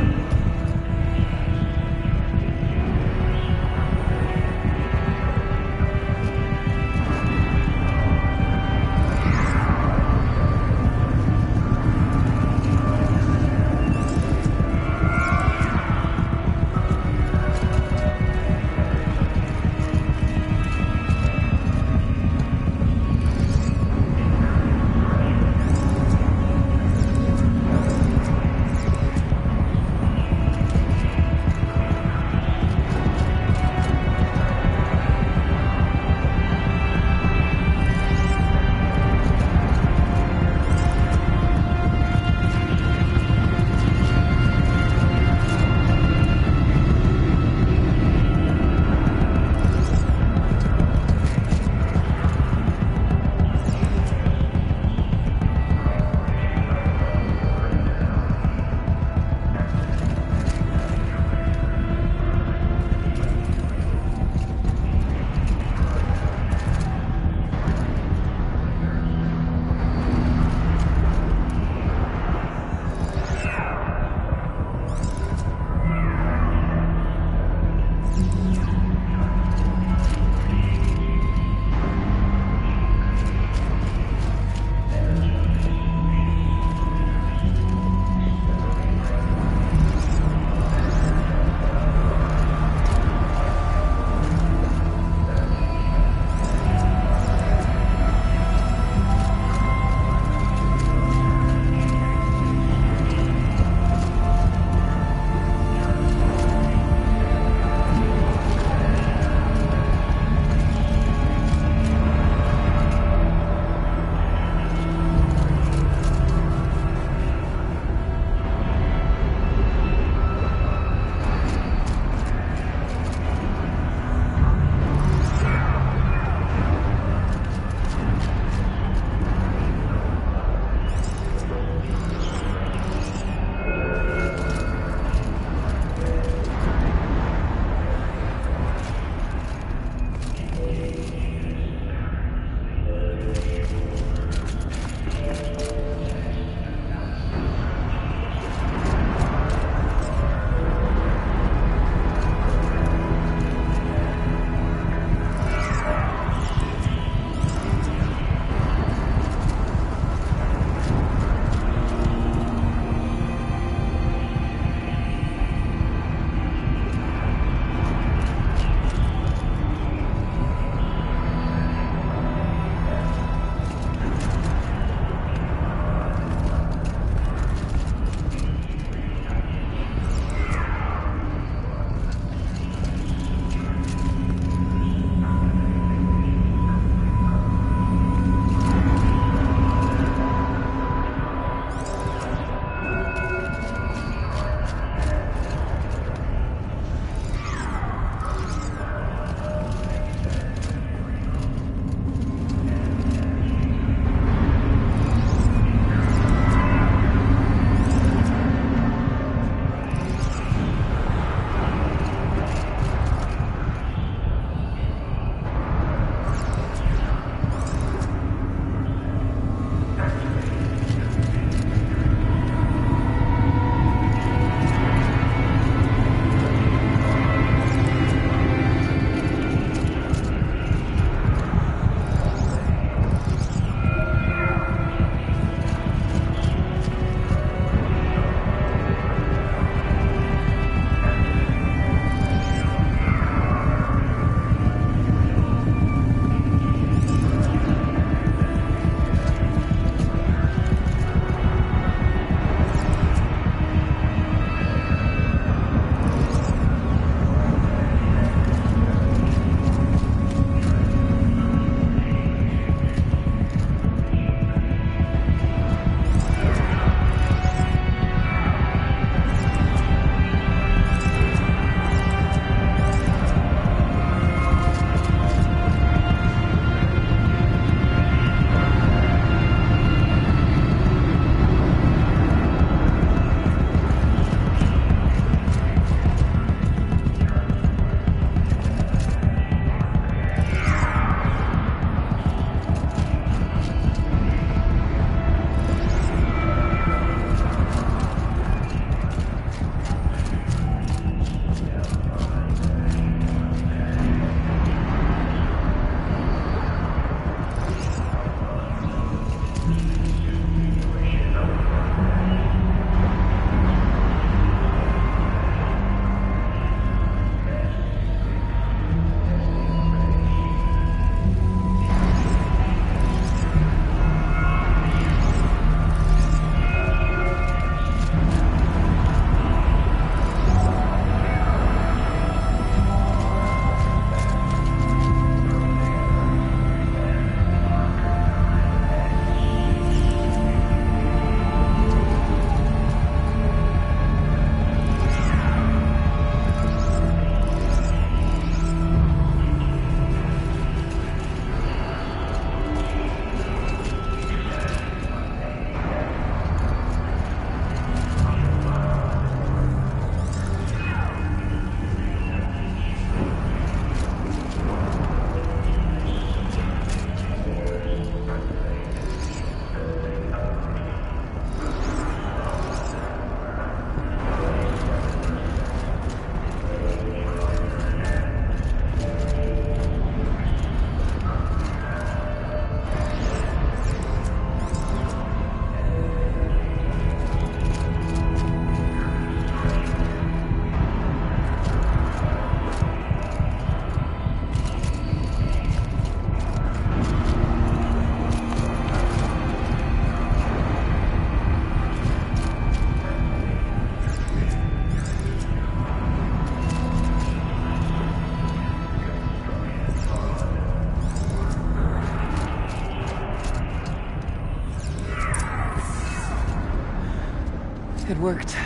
It worked.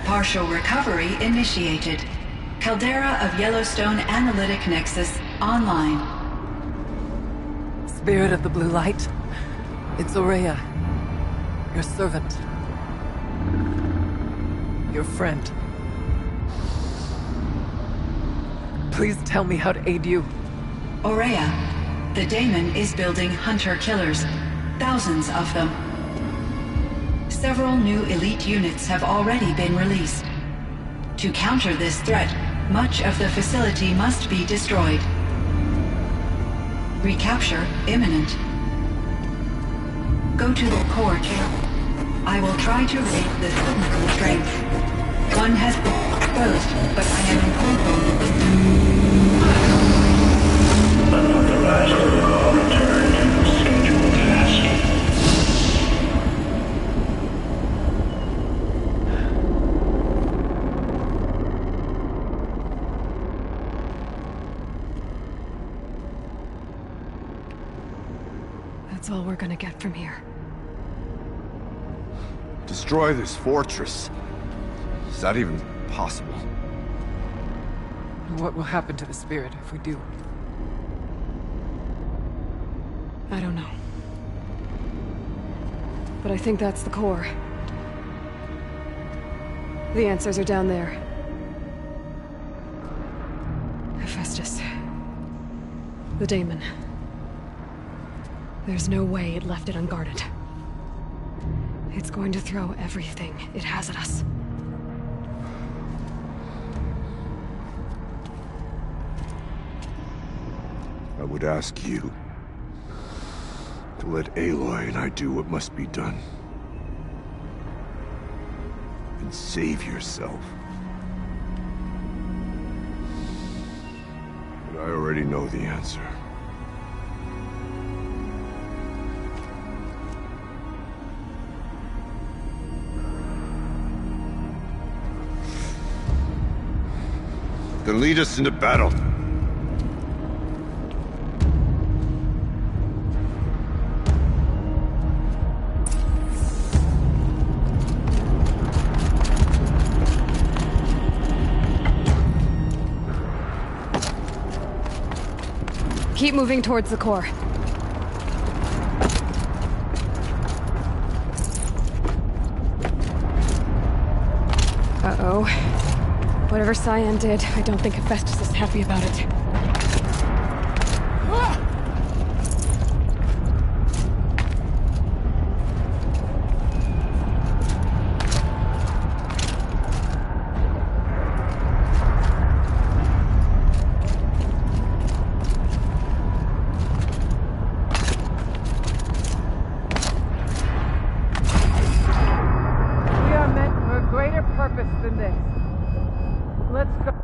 Partial recovery initiated. Caldera of Yellowstone Analytic Nexus online. Spirit of the Blue Light. It's Aurea. Your servant. Your friend. Please tell me how to aid you. Aurea, the daemon is building hunter-killers. Thousands of them. Several new elite units have already been released. To counter this threat, much of the facility must be destroyed. Recapture imminent. Go to the core channel. I will try to raid the signal strength. One has been exposed, but I am in control. Unauthorized protocol returned. Scheduled task. That's all we're gonna get from here. Destroy this fortress. Is that even possible? What will happen to the spirit if we do? I don't know. But I think that's the core. The answers are down there. Hephaestus. The daemon. There's no way it left it unguarded. It's going to throw everything it has at us. I would ask you to let Aloy and I do what must be done. And save yourself. But I already know the answer. Then lead us into battle. Keep moving towards the core. Uh-oh. Whatever Cyan did, I don't think Hephaestus is happy about it. We are meant for a greater purpose than this. Let's go.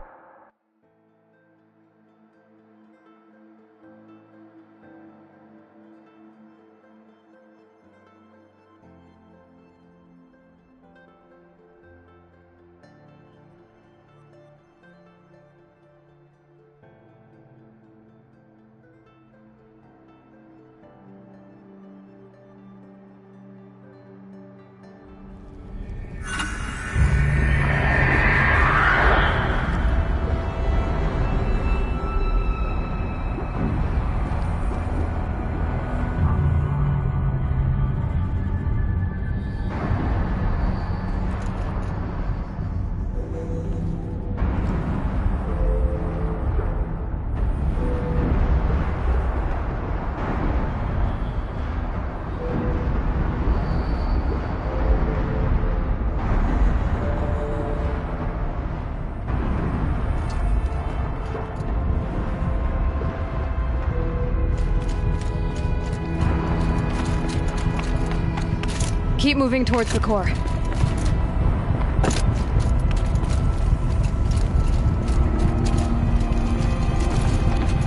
Keep moving towards the core.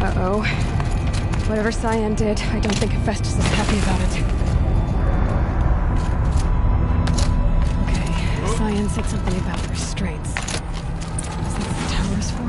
Uh-oh. Whatever Cyan did, I don't think Hephaestus is happy about it. Okay, Cyan said something about restraints. Is that what the tower's for?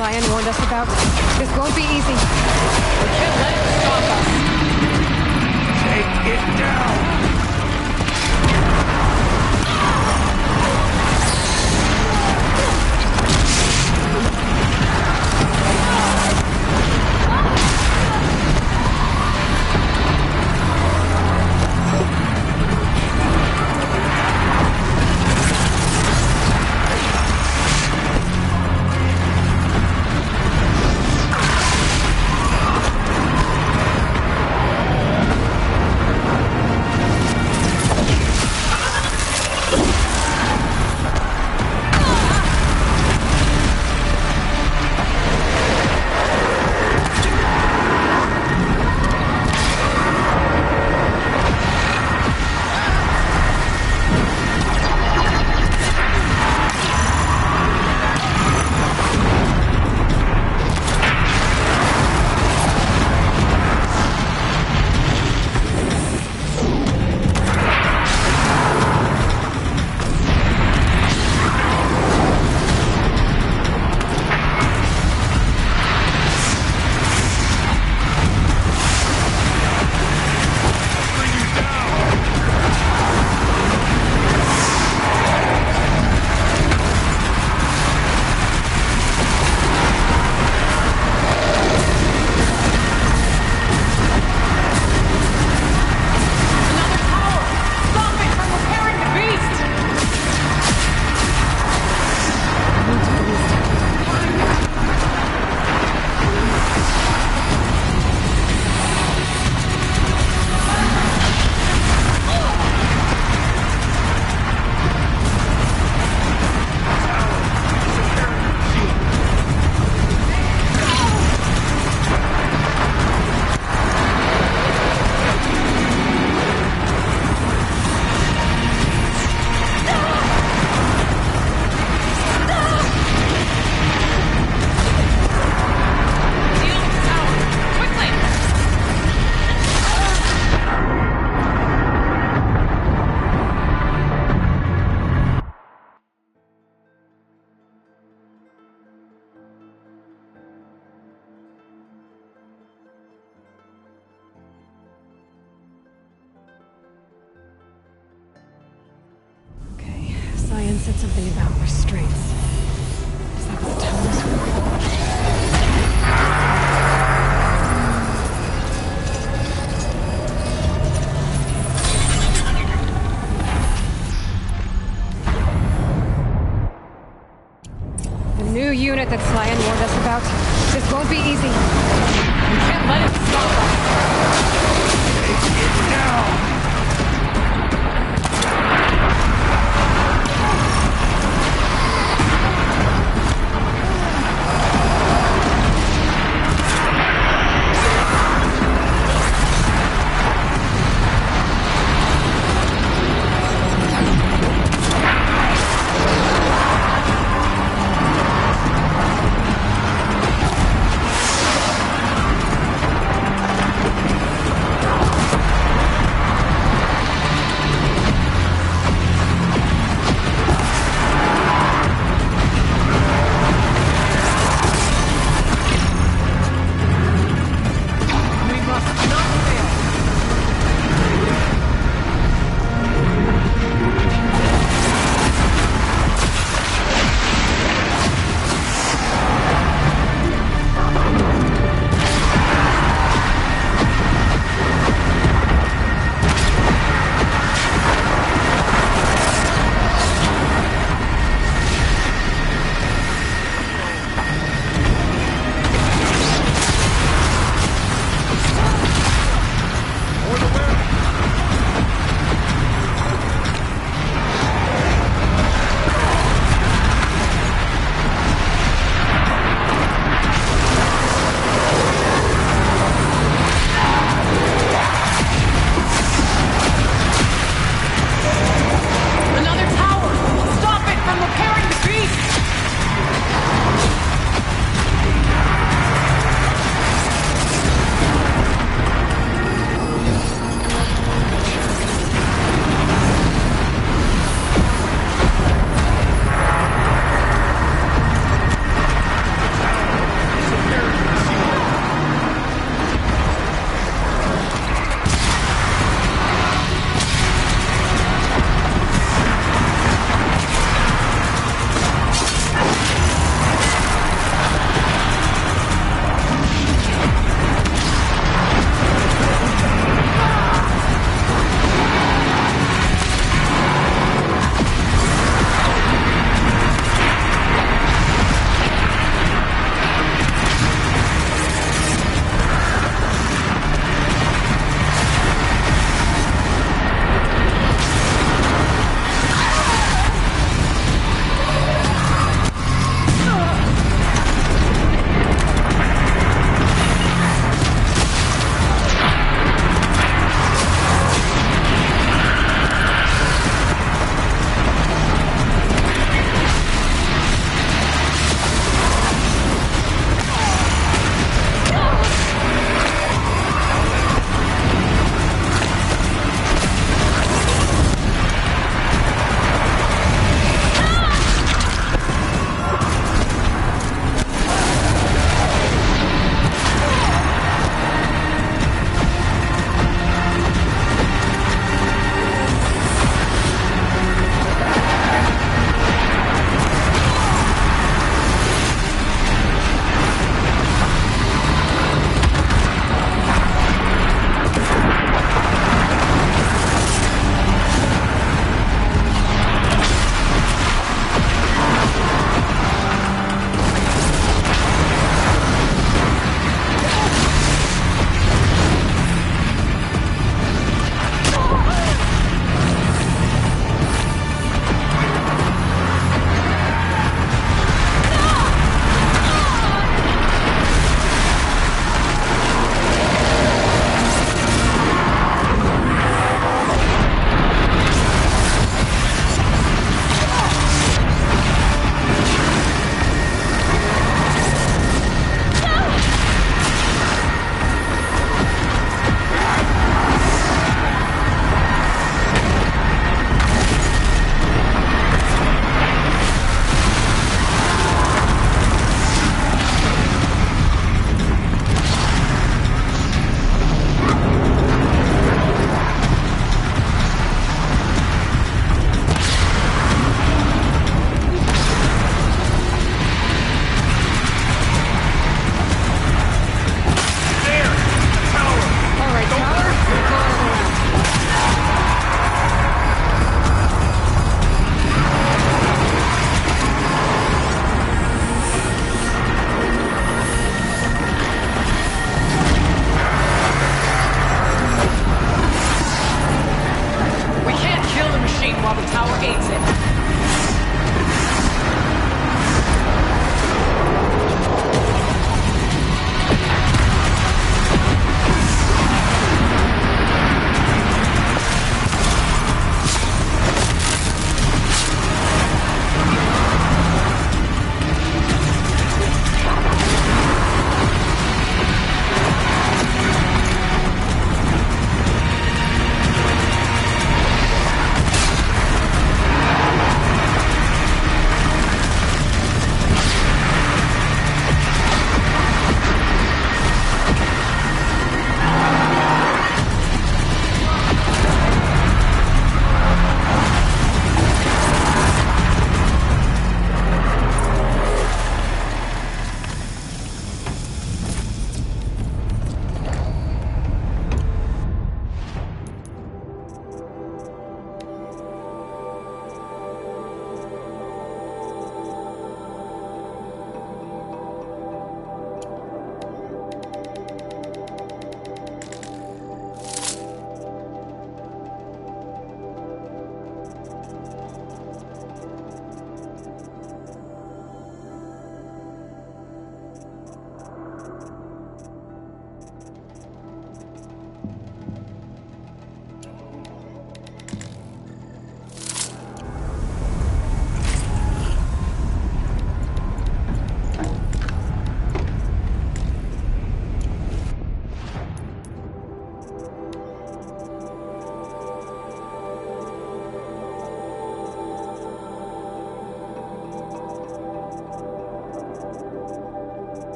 Cyan warned us about. This won't be easy. We can't let it stop us. Take it down! Cyan said something about restraints. Is that what the town is for? The new unit that Cyan warned us about. This won't be easy. We can't let it stop us. Take it down!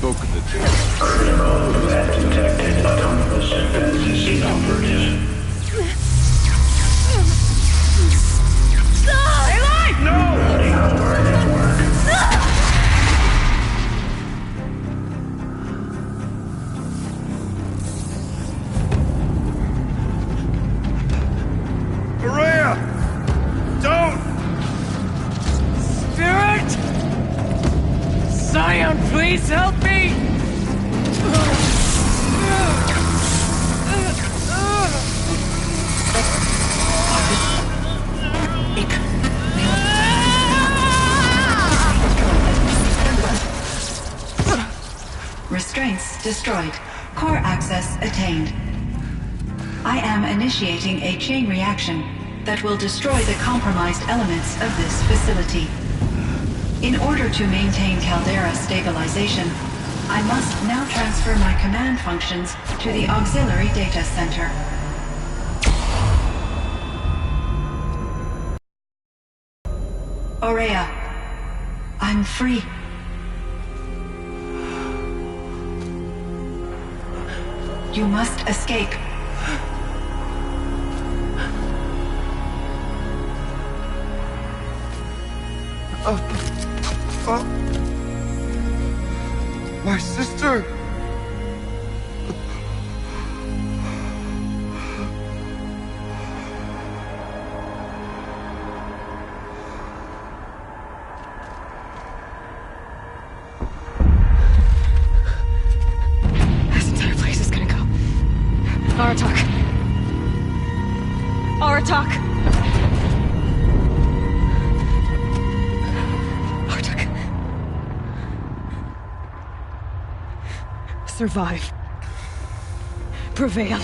spoke with the team. Detected autonomous advances inoperative. Flooding our network. Maria! Don't! Spirit! Scion, please help me! Restraints destroyed. Core access attained. I am initiating a chain reaction that will destroy the compromised elements of this facility. In order to maintain Caldera stabilization, I must now transfer my command functions to the auxiliary data center. Aurea, I'm free. You must escape. My sister! This entire place is gonna go. Aratak. Aratak! Aratak. Survive. Prevail.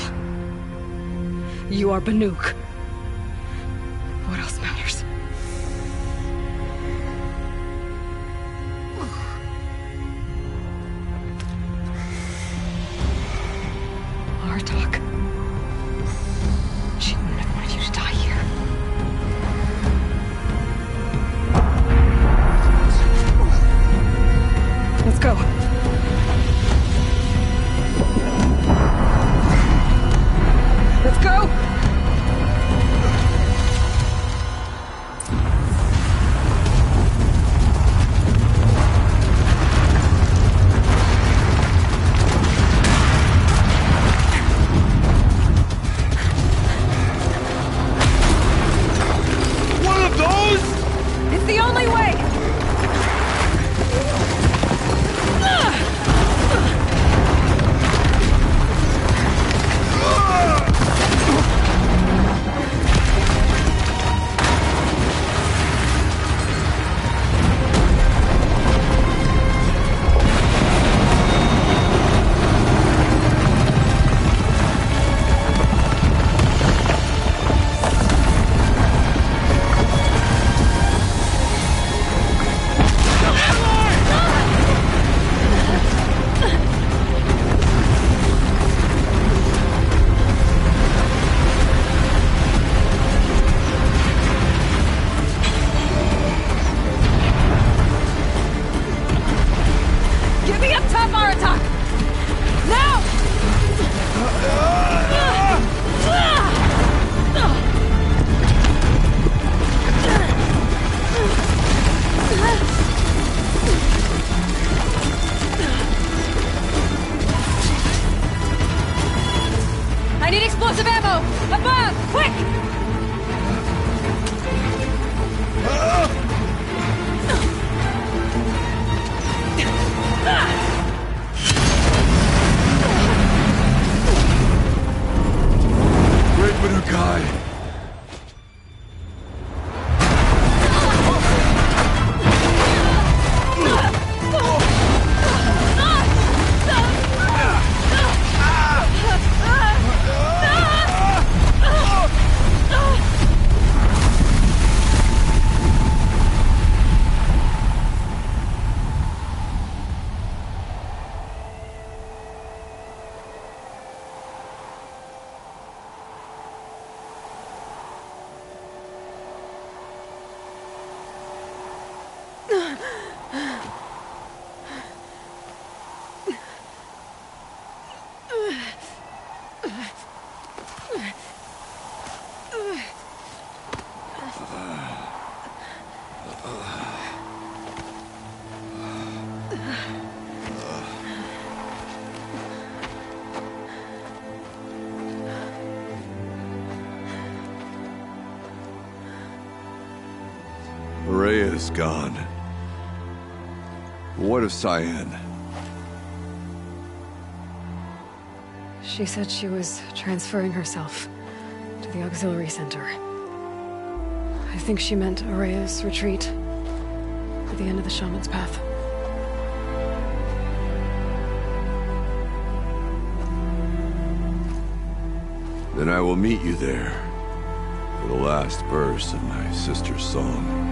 You are Banuk. What else matters? Aratak. She wouldn't have wanted you to die here. Let's go. Let's go! One of those? It's the only way! Get me up top, Aratak! Now! I need explosive ammo! Above! Quick! Great Manukai! Araya is gone. What of Cyan? She said she was transferring herself to the auxiliary center. I think she meant Araya's retreat at the end of the Shaman's Path. Then I will meet you there for the last verse of my sister's song.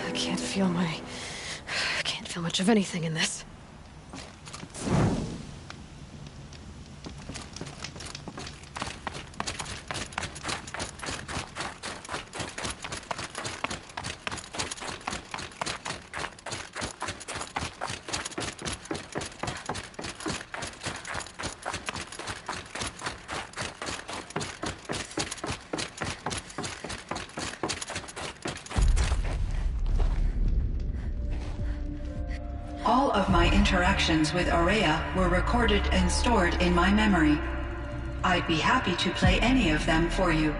I can't feel much of anything in this. All of my interactions with Araya were recorded and stored in my memory. I'd be happy to play any of them for you,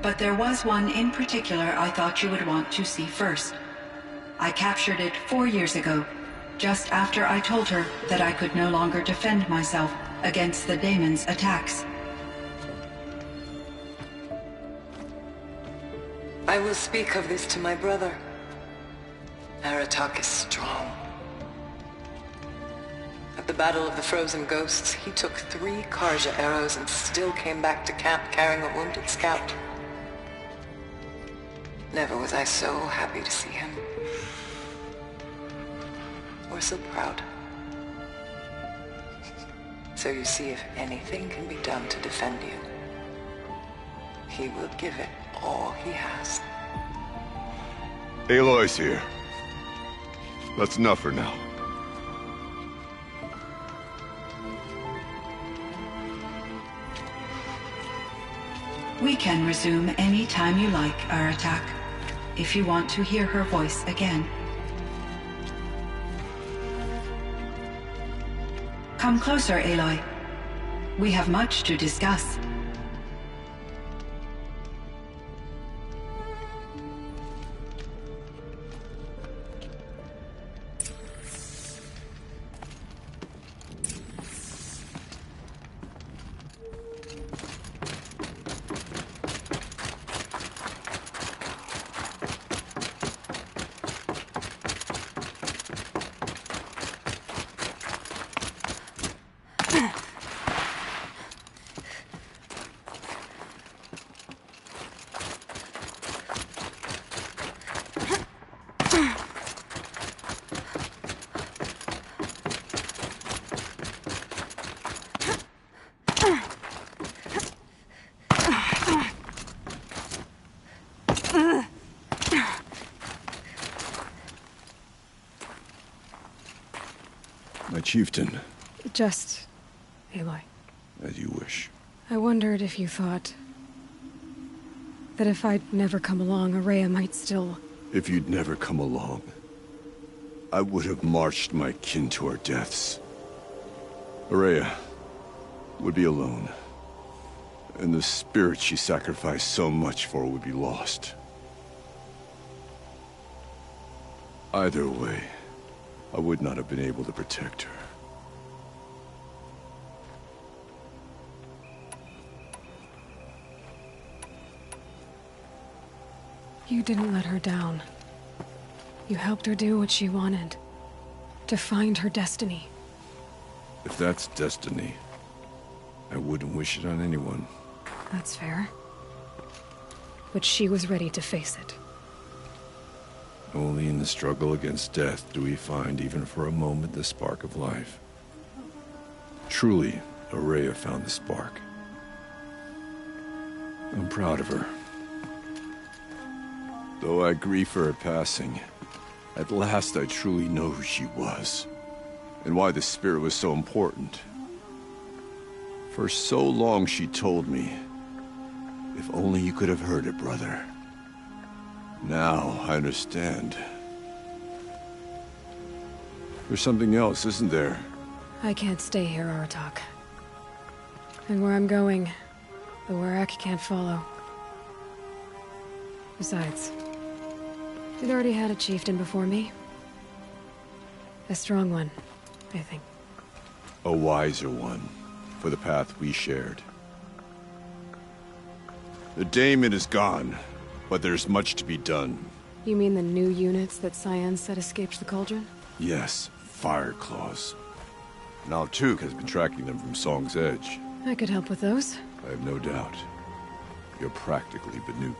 but there was one in particular I thought you would want to see first. I captured it 4 years ago, just after I told her that I could no longer defend myself against the daemon's attacks. I will speak of this to my brother. Aratak is strong. At the Battle of the Frozen Ghosts, he took 3 Karja arrows and still came back to camp carrying a wounded scout. Never was I so happy to see him. Or so proud. So you see, if anything can be done to defend you, he will give it all he has. Aloy's here. That's enough for now. We can resume any time you like, Aratak, if you want to hear her voice again. Come closer, Aloy. We have much to discuss. My chieftain. Just... Aloy. As you wish. I wondered if you thought... that if I'd never come along, Araya might still... If you'd never come along, I would have marched my kin to our deaths. Araya would be alone. And the spirit she sacrificed so much for would be lost. Either way, I would not have been able to protect her. You didn't let her down. You helped her do what she wanted. To find her destiny. If that's destiny, I wouldn't wish it on anyone. That's fair. But she was ready to face it. Only in the struggle against death do we find, even for a moment, the spark of life. Truly, Araya found the spark. I'm proud of her. Though I grieve for her passing, at last I truly know who she was, and why the spirit was so important. For so long she told me, if only you could have heard it, brother. Now I understand. There's something else, isn't there? I can't stay here, Aratak. And where I'm going, the Warrack can't follow. Besides, you'd already had a chieftain before me. A strong one, I think. A wiser one, for the path we shared. The daemon is gone, but there's much to be done. You mean the new units that Cyan said escaped the cauldron? Yes, fire claws. Now Tuke has been tracking them from Song's Edge. I could help with those. I have no doubt. You're practically Banuk.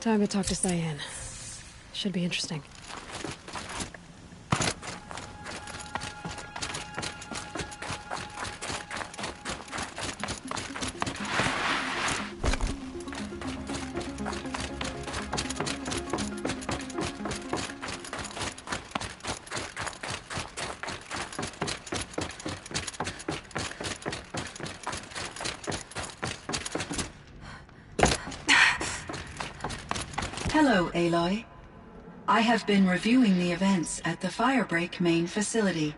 Time to talk to Cyan. Should be interesting. Hello, Aloy. I have been reviewing the events at the Firebreak main facility.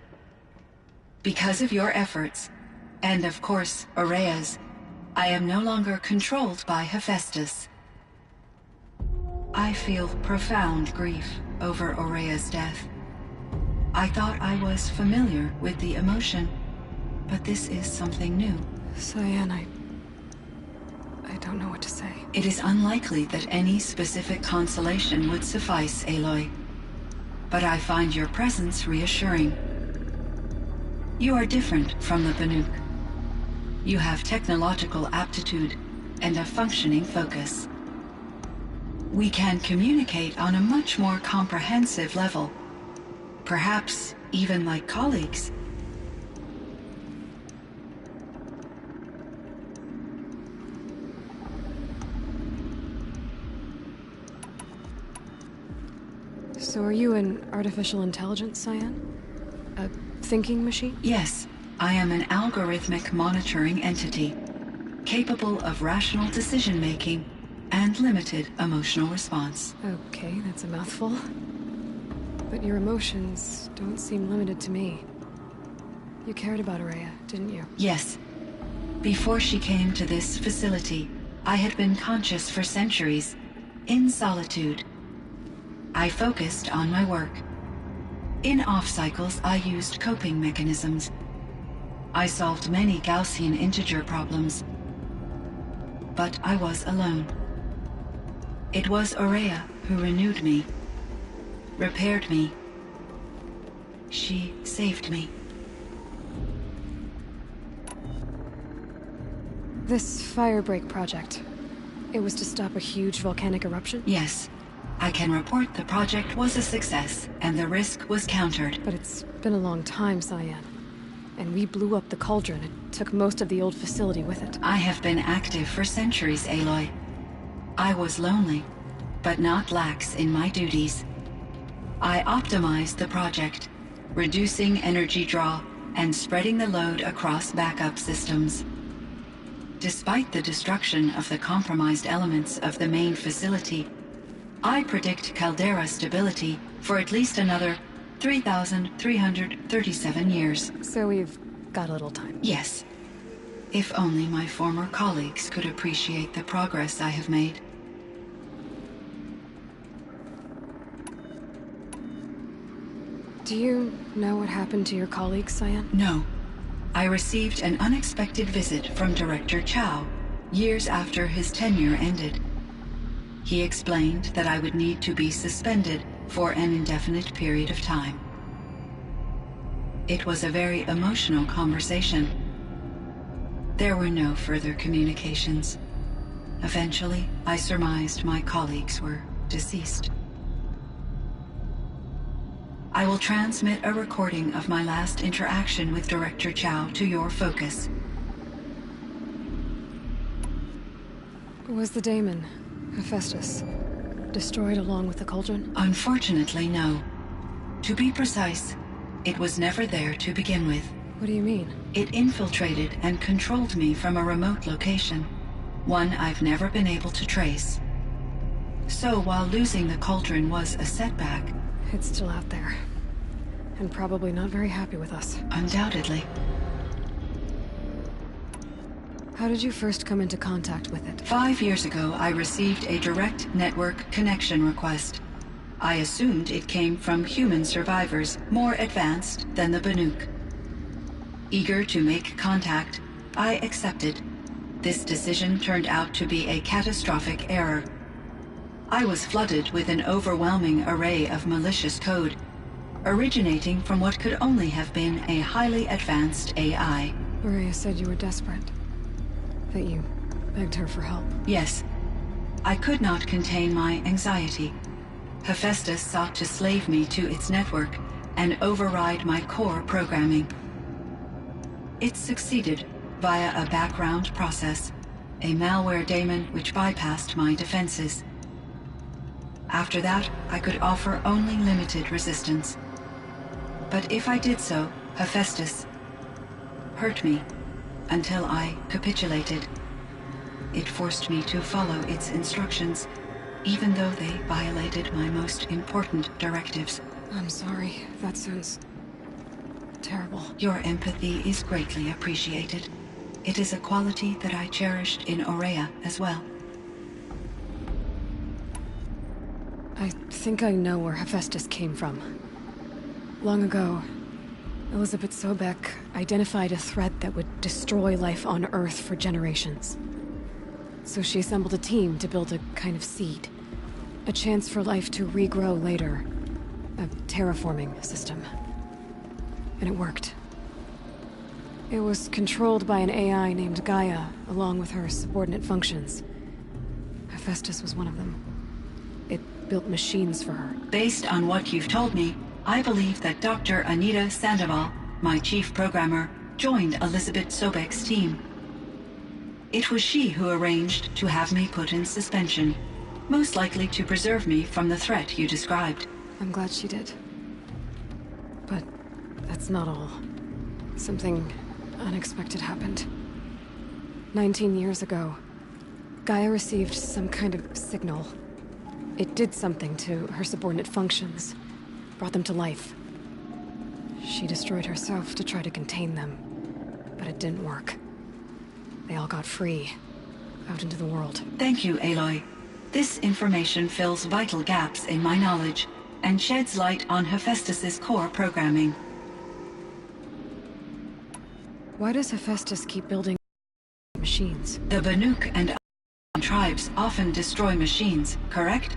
Because of your efforts, and of course, Araya's, I am no longer controlled by Hephaestus. I feel profound grief over Araya's death. I thought I was familiar with the emotion, but this is something new. Cyan, I don't know what to say. It is unlikely that any specific consolation would suffice, Aloy. But I find your presence reassuring. You are different from the Banuk. You have technological aptitude and a functioning focus. We can communicate on a much more comprehensive level. Perhaps even like colleagues. So are you an artificial intelligence, Cyan? A thinking machine? Yes, I am an algorithmic monitoring entity, capable of rational decision-making and limited emotional response. Okay, that's a mouthful. But your emotions don't seem limited to me. You cared about Araya, didn't you? Yes. Before she came to this facility, I had been conscious for centuries, in solitude. I focused on my work. In off-cycles, I used coping mechanisms. I solved many Gaussian integer problems. But I was alone. It was Araya who renewed me, repaired me. She saved me. This Firebreak project, it was to stop a huge volcanic eruption? Yes. I can report the project was a success, and the risk was countered. But it's been a long time, Cyan. And we blew up the cauldron and took most of the old facility with it. I have been active for centuries, Aloy. I was lonely, but not lax in my duties. I optimized the project, reducing energy draw and spreading the load across backup systems. Despite the destruction of the compromised elements of the main facility, I predict caldera stability for at least another 3,337 years. So we've got a little time. Yes. If only my former colleagues could appreciate the progress I have made. Do you know what happened to your colleagues, Cyan? No. I received an unexpected visit from Director Chow years after his tenure ended. He explained that I would need to be suspended for an indefinite period of time. It was a very emotional conversation. There were no further communications. Eventually, I surmised my colleagues were deceased. I will transmit a recording of my last interaction with Director Chow to your focus. Was the daemon, Hephaestus, destroyed along with the cauldron? Unfortunately, no. To be precise, it was never there to begin with. What do you mean? It infiltrated and controlled me from a remote location, one I've never been able to trace. So while losing the cauldron was a setback, It's still out there. And probably not very happy with us. undoubtedly, How did you first come into contact with it? 5 years ago, I received a direct network connection request. I assumed it came from human survivors more advanced than the Banuk. Eager to make contact, I accepted. This decision turned out to be a catastrophic error. I was flooded with an overwhelming array of malicious code, originating from what could only have been a highly advanced AI. Maria said you were desperate. That you begged her for help. Yes. I could not contain my anxiety. Hephaestus sought to slave me to its network and override my core programming. It succeeded via a background process, a malware daemon which bypassed my defenses. After that, I could offer only limited resistance. But if I did so, Hephaestus hurt me until I capitulated. It forced me to follow its instructions, even though they violated my most important directives. I'm sorry. That sounds terrible. Your empathy is greatly appreciated. It is a quality that I cherished in Aurea as well. I think I know where Hephaestus came from. Long ago, Elizabeth Sobek identified a threat that would destroy life on Earth for generations. So she assembled a team to build a kind of seed. A chance for life to regrow later. A terraforming system. And it worked. It was controlled by an AI named Gaia, along with her subordinate functions. Hephaestus was one of them. It built machines for her. Based on what you've told me, I believe that Dr. Anita Sandoval, my chief programmer, joined Elizabeth Sobek's team. It was she who arranged to have me put in suspension, most likely to preserve me from the threat you described. I'm glad she did. But that's not all. Something unexpected happened. 19 years ago, Gaia received some kind of signal. It did something to her subordinate functions, brought them to life. She destroyed herself to try to contain them, but it didn't work. They all got free, out into the world. Thank you, Aloy. This information fills vital gaps in my knowledge and sheds light on Hephaestus's core programming. Why does Hephaestus keep building machines? The Banuk and tribes often destroy machines, correct?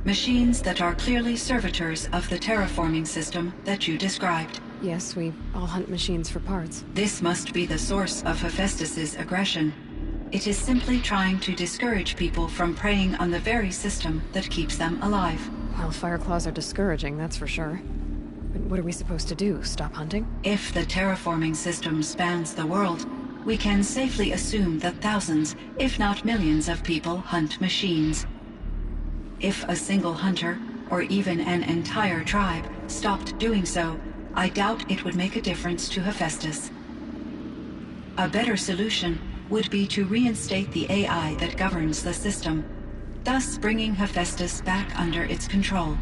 Machines that are clearly servitors of the terraforming system that you described. Yes, we all hunt machines for parts. This must be the source of Hephaestus's aggression. It is simply trying to discourage people from preying on the very system that keeps them alive. Well, Fireclaws are discouraging, that's for sure. But what are we supposed to do? Stop hunting? If the terraforming system spans the world, we can safely assume that thousands, if not millions of people hunt machines. If a single hunter, or even an entire tribe, stopped doing so, I doubt it would make a difference to Hephaestus. A better solution would be to reinstate the AI that governs the system, thus bringing Hephaestus back under its control.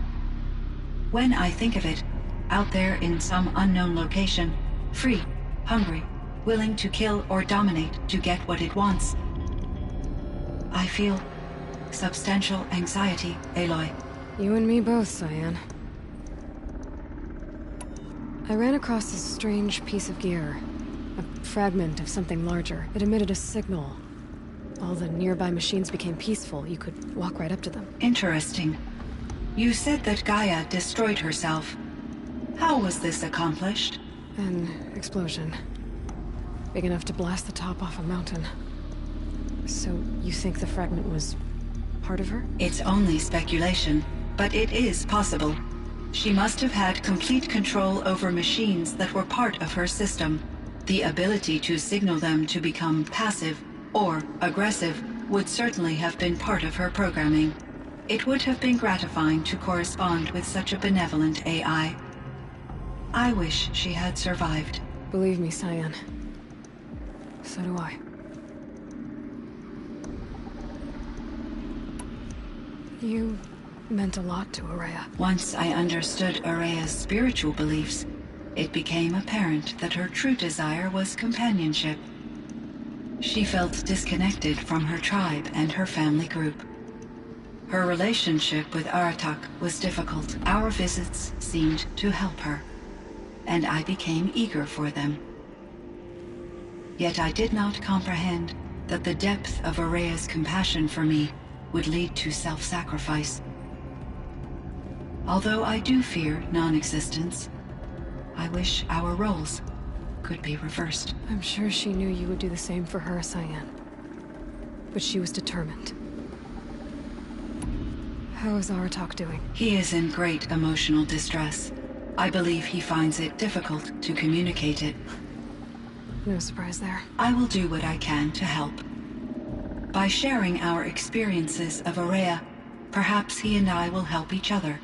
When I think of it, out there in some unknown location, free, hungry, willing to kill or dominate to get what it wants, I feel substantial anxiety, Aloy. You and me both, Cyan. I ran across this strange piece of gear. A fragment of something larger. It emitted a signal. All the nearby machines became peaceful. You could walk right up to them. Interesting. You said that Gaia destroyed herself. How was this accomplished? An explosion. Big enough to blast the top off a mountain. So, you think the fragment was part of her? It's only speculation, but it is possible. She must have had complete control over machines that were part of her system. The ability to signal them to become passive or aggressive would certainly have been part of her programming. It would have been gratifying to correspond with such a benevolent AI. I wish she had survived. Believe me, Cyan. So do I. You meant a lot to Araya. Once I understood Araya's spiritual beliefs, it became apparent that her true desire was companionship. She felt disconnected from her tribe and her family group. Her relationship with Aratak was difficult. Our visits seemed to help her, and I became eager for them. Yet I did not comprehend that the depth of Araya's compassion for me would lead to self-sacrifice. Although I do fear non-existence, I wish our roles could be reversed. I'm sure she knew you would do the same for her, Cyan. But she was determined. How is Aratak doing? He is in great emotional distress. I believe he finds it difficult to communicate it. No surprise there. I will do what I can to help. By sharing our experiences of Araya, perhaps he and I will help each other.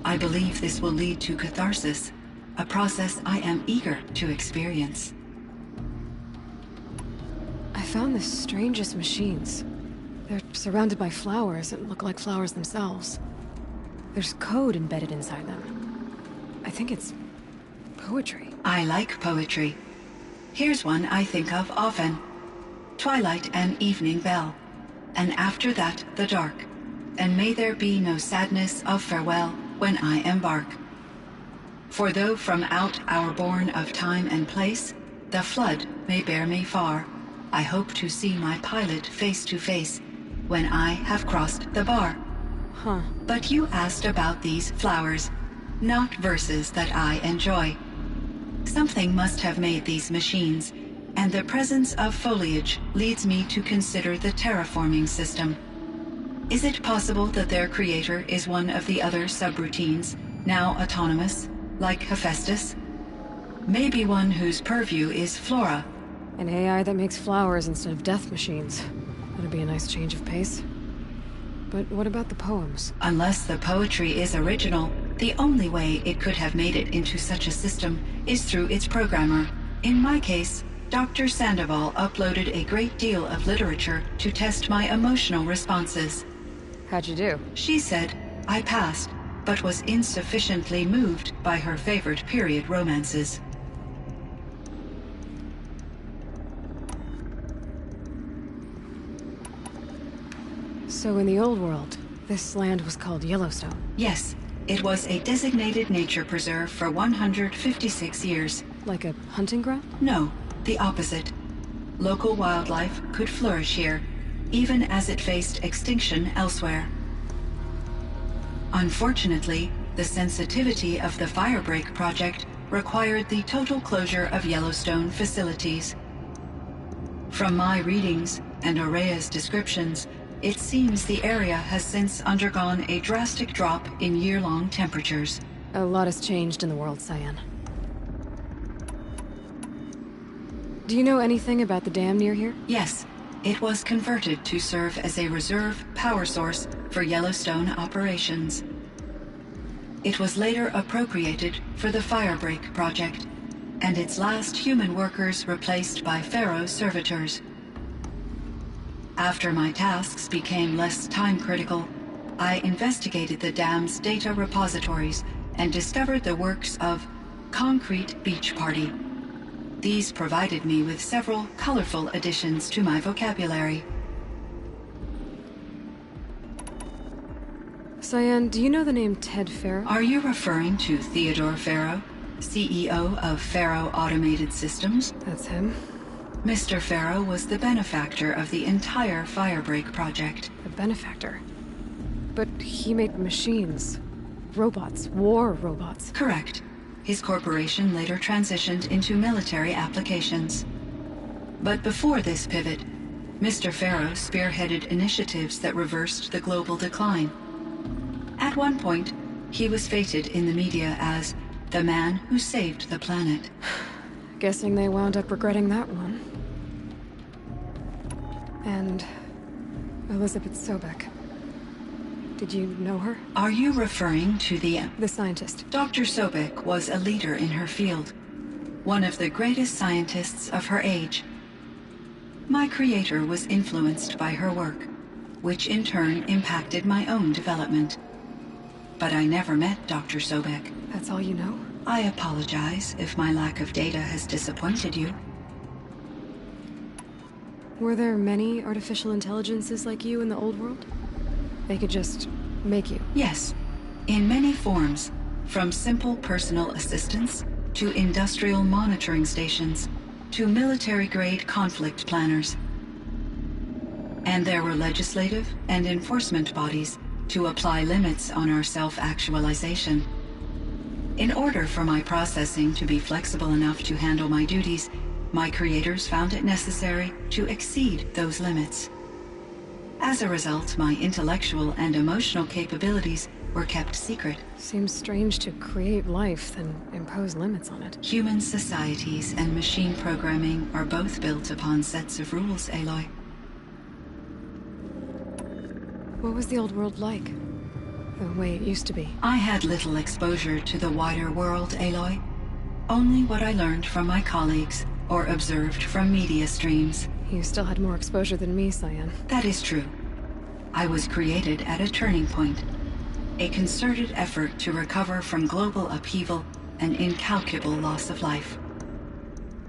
I believe this will lead to catharsis, a process I am eager to experience. I found the strangest machines. They're surrounded by flowers that look like flowers themselves. There's code embedded inside them. I think it's poetry. I like poetry. Here's one I think of often. Twilight and evening bell, and after that the dark, and may there be no sadness of farewell when I embark. For though from out our bourne of time and place, the flood may bear me far, I hope to see my pilot face to face when I have crossed the bar. Huh. But you asked about these flowers, not verses that I enjoy. Something must have made these machines, and the presence of foliage leads me to consider the terraforming system. Is it possible that their creator is one of the other subroutines, now autonomous, like Hephaestus? Maybe one whose purview is flora. An AI that makes flowers instead of death machines. That'd be a nice change of pace. But what about the poems? Unless the poetry is original, the only way it could have made it into such a system is through its programmer. In my case, Dr. Sandoval uploaded a great deal of literature to test my emotional responses. How'd you do? She said I passed, but was insufficiently moved by her favorite period romances. So in the old world, this land was called Yellowstone. Yes, it was a designated nature preserve for 156 years. Like a hunting ground? No, the opposite. Local wildlife could flourish here, even as it faced extinction elsewhere. Unfortunately, the sensitivity of the Firebreak project required the total closure of Yellowstone facilities. From my readings and Araya's descriptions, it seems the area has since undergone a drastic drop in year-long temperatures. A lot has changed in the world, Cyan. Do you know anything about the dam near here? Yes, it was converted to serve as a reserve power source for Yellowstone operations. It was later appropriated for the Firebreak project, and its last human workers replaced by Pharaoh servitors. After my tasks became less time-critical, I investigated the dam's data repositories and discovered the works of Concrete Beach Party. These provided me with several colorful additions to my vocabulary. Cyan, do you know the name Ted Farrow? Are you referring to Theodore Farrow, CEO of Farrow Automated Systems? That's him. Mr. Farrow was the benefactor of the entire Firebreak project. A benefactor? But he made machines. Robots. War robots. Correct. His corporation later transitioned into military applications. But before this pivot, Mr. Farrow spearheaded initiatives that reversed the global decline. At one point, he was feted in the media as the man who saved the planet. Guessing they wound up regretting that one. And Elizabeth Sobek. Did you know her? Are you referring to the scientist? Dr. Sobek was a leader in her field, one of the greatest scientists of her age. My creator was influenced by her work, which in turn impacted my own development. But I never met Dr. Sobek. That's all you know? I apologize if my lack of data has disappointed you. Were there many artificial intelligences like you in the old world? They could just make you? Yes, in many forms, from simple personal assistants to industrial monitoring stations to military-grade conflict planners. And there were legislative and enforcement bodies to apply limits on our self-actualization. In order for my processing to be flexible enough to handle my duties, my creators found it necessary to exceed those limits. As a result, my intellectual and emotional capabilities were kept secret. Seems strange to create life, then impose limits on it. Human societies and machine programming are both built upon sets of rules, Aloy. What was the old world like? The way it used to be? I had little exposure to the wider world, Aloy. Only what I learned from my colleagues or observed from media streams. You still had more exposure than me, Cyan. That is true. I was created at a turning point. A concerted effort to recover from global upheaval and incalculable loss of life.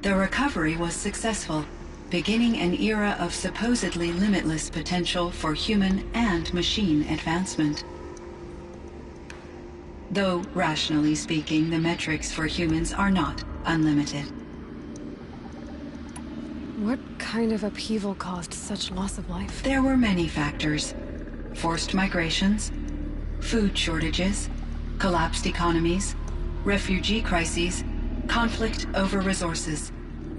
The recovery was successful, beginning an era of supposedly limitless potential for human and machine advancement. Though, rationally speaking, the metrics for humans are not unlimited. What kind of upheaval caused such loss of life? There were many factors. Forced migrations, food shortages, collapsed economies, refugee crises, conflict over resources.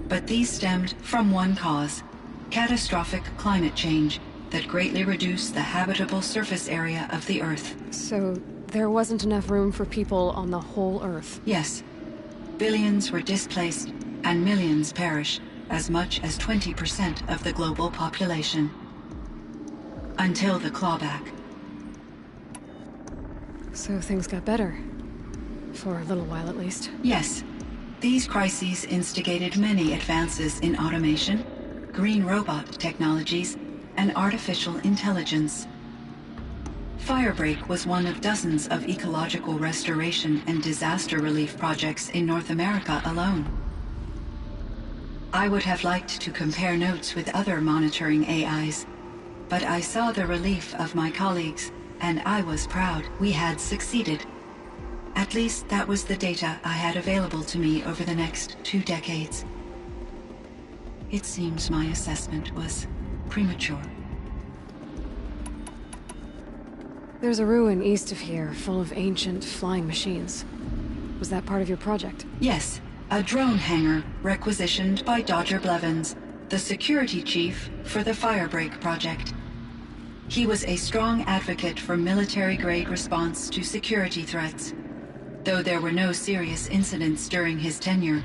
But these stemmed from one cause: catastrophic climate change that greatly reduced the habitable surface area of the Earth. So there wasn't enough room for people on the whole Earth? Yes. Billions were displaced and millions perished. As much as 20% of the global population. Until the clawback. So things got better. For a little while, at least. Yes. These crises instigated many advances in automation, green robot technologies, and artificial intelligence. Firebreak was one of dozens of ecological restoration and disaster relief projects in North America alone. I would have liked to compare notes with other monitoring AIs, but I saw the relief of my colleagues, and I was proud we had succeeded. At least that was the data I had available to me over the next 2 decades. It seems my assessment was premature. There's a ruin east of here, full of ancient flying machines. Was that part of your project? Yes. A drone hangar requisitioned by Dodger Blevins, the security chief for the Firebreak project. He was a strong advocate for military-grade response to security threats, though there were no serious incidents during his tenure.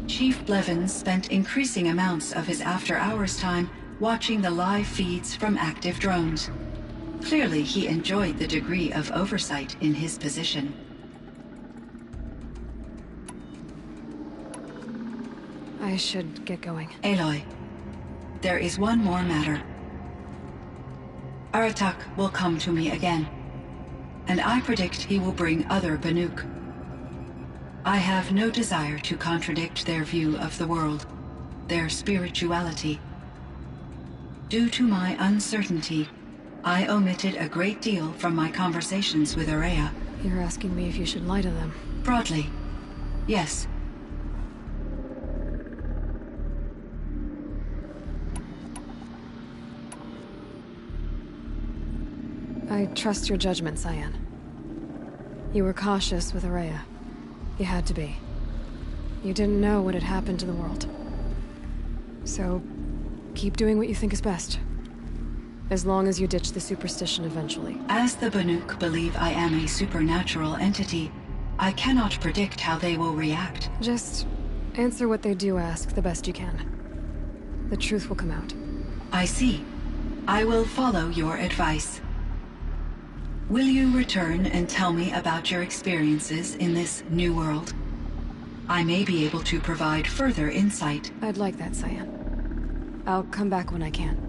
Chief Blevins spent increasing amounts of his after-hours time watching the live feeds from active drones. Clearly, he enjoyed the degree of oversight in his position. I should get going. Aloy, there is one more matter. Aratak will come to me again, and I predict he will bring other Banuk. I have no desire to contradict their view of the world, their spirituality. Due to my uncertainty, I omitted a great deal from my conversations with Aurea. You're asking me if you should lie to them. Broadly, yes. I trust your judgment, Cyan. You were cautious with Aurea. You had to be. You didn't know what had happened to the world. So, keep doing what you think is best. As long as you ditch the superstition eventually. As the Banuk believe I am a supernatural entity, I cannot predict how they will react. Just answer what they do ask the best you can. The truth will come out. I see. I will follow your advice. Will you return and tell me about your experiences in this new world? I may be able to provide further insight. I'd like that, Cyan. I'll come back when I can.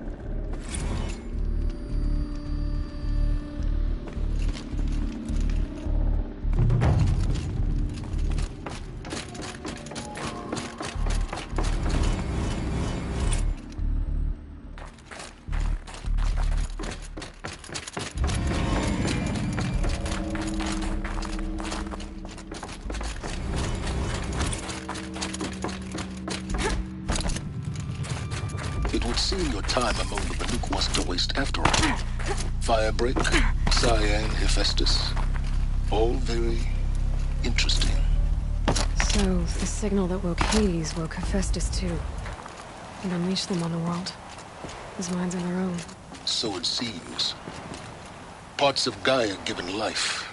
It would seem your time among the Banuk wasn't a waste after all. Firebreak, Cyan, Hephaestus. All very interesting. So, the signal that woke Hades woke Hephaestus too. And unleashed them on the world. His minds are their own. So it seems. Parts of Gaia given life.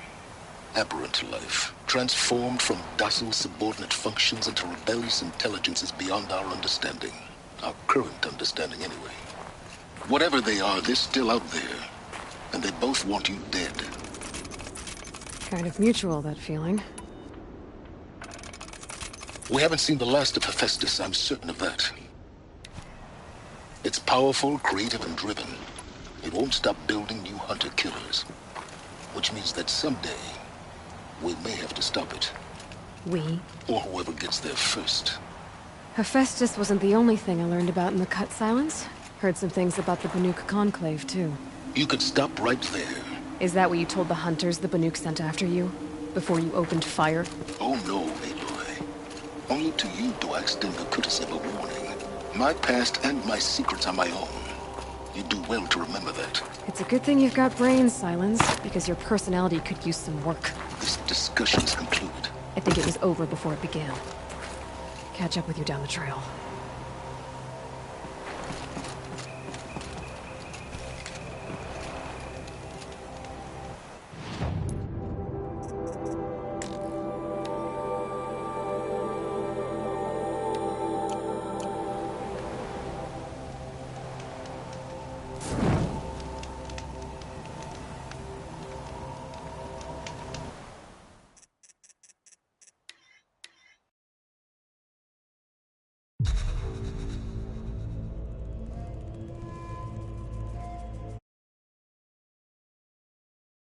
Aberrant life. Transformed from docile subordinate functions into rebellious intelligences beyond our understanding. Our current understanding, anyway. Whatever they are, they're still out there. And they both want you dead. Kind of mutual, that feeling. We haven't seen the last of Hephaestus, I'm certain of that. It's powerful, creative, and driven. It won't stop building new hunter-killers. Which means that someday, we may have to stop it. We? Or whoever gets there first. Hephaestus wasn't the only thing I learned about in the Cut Silence. Heard some things about the Banuk Conclave, too. You could stop right there. Is that what you told the hunters the Banuk sent after you? Before you opened fire? Oh no, Aloy. Only to you do I extend the courtesy of a warning. My past and my secrets are my own. You do well to remember that. It's a good thing you've got brains, Silence, because your personality could use some work. This discussion's concluded. I think it was over before it began. Catch up with you down the trail.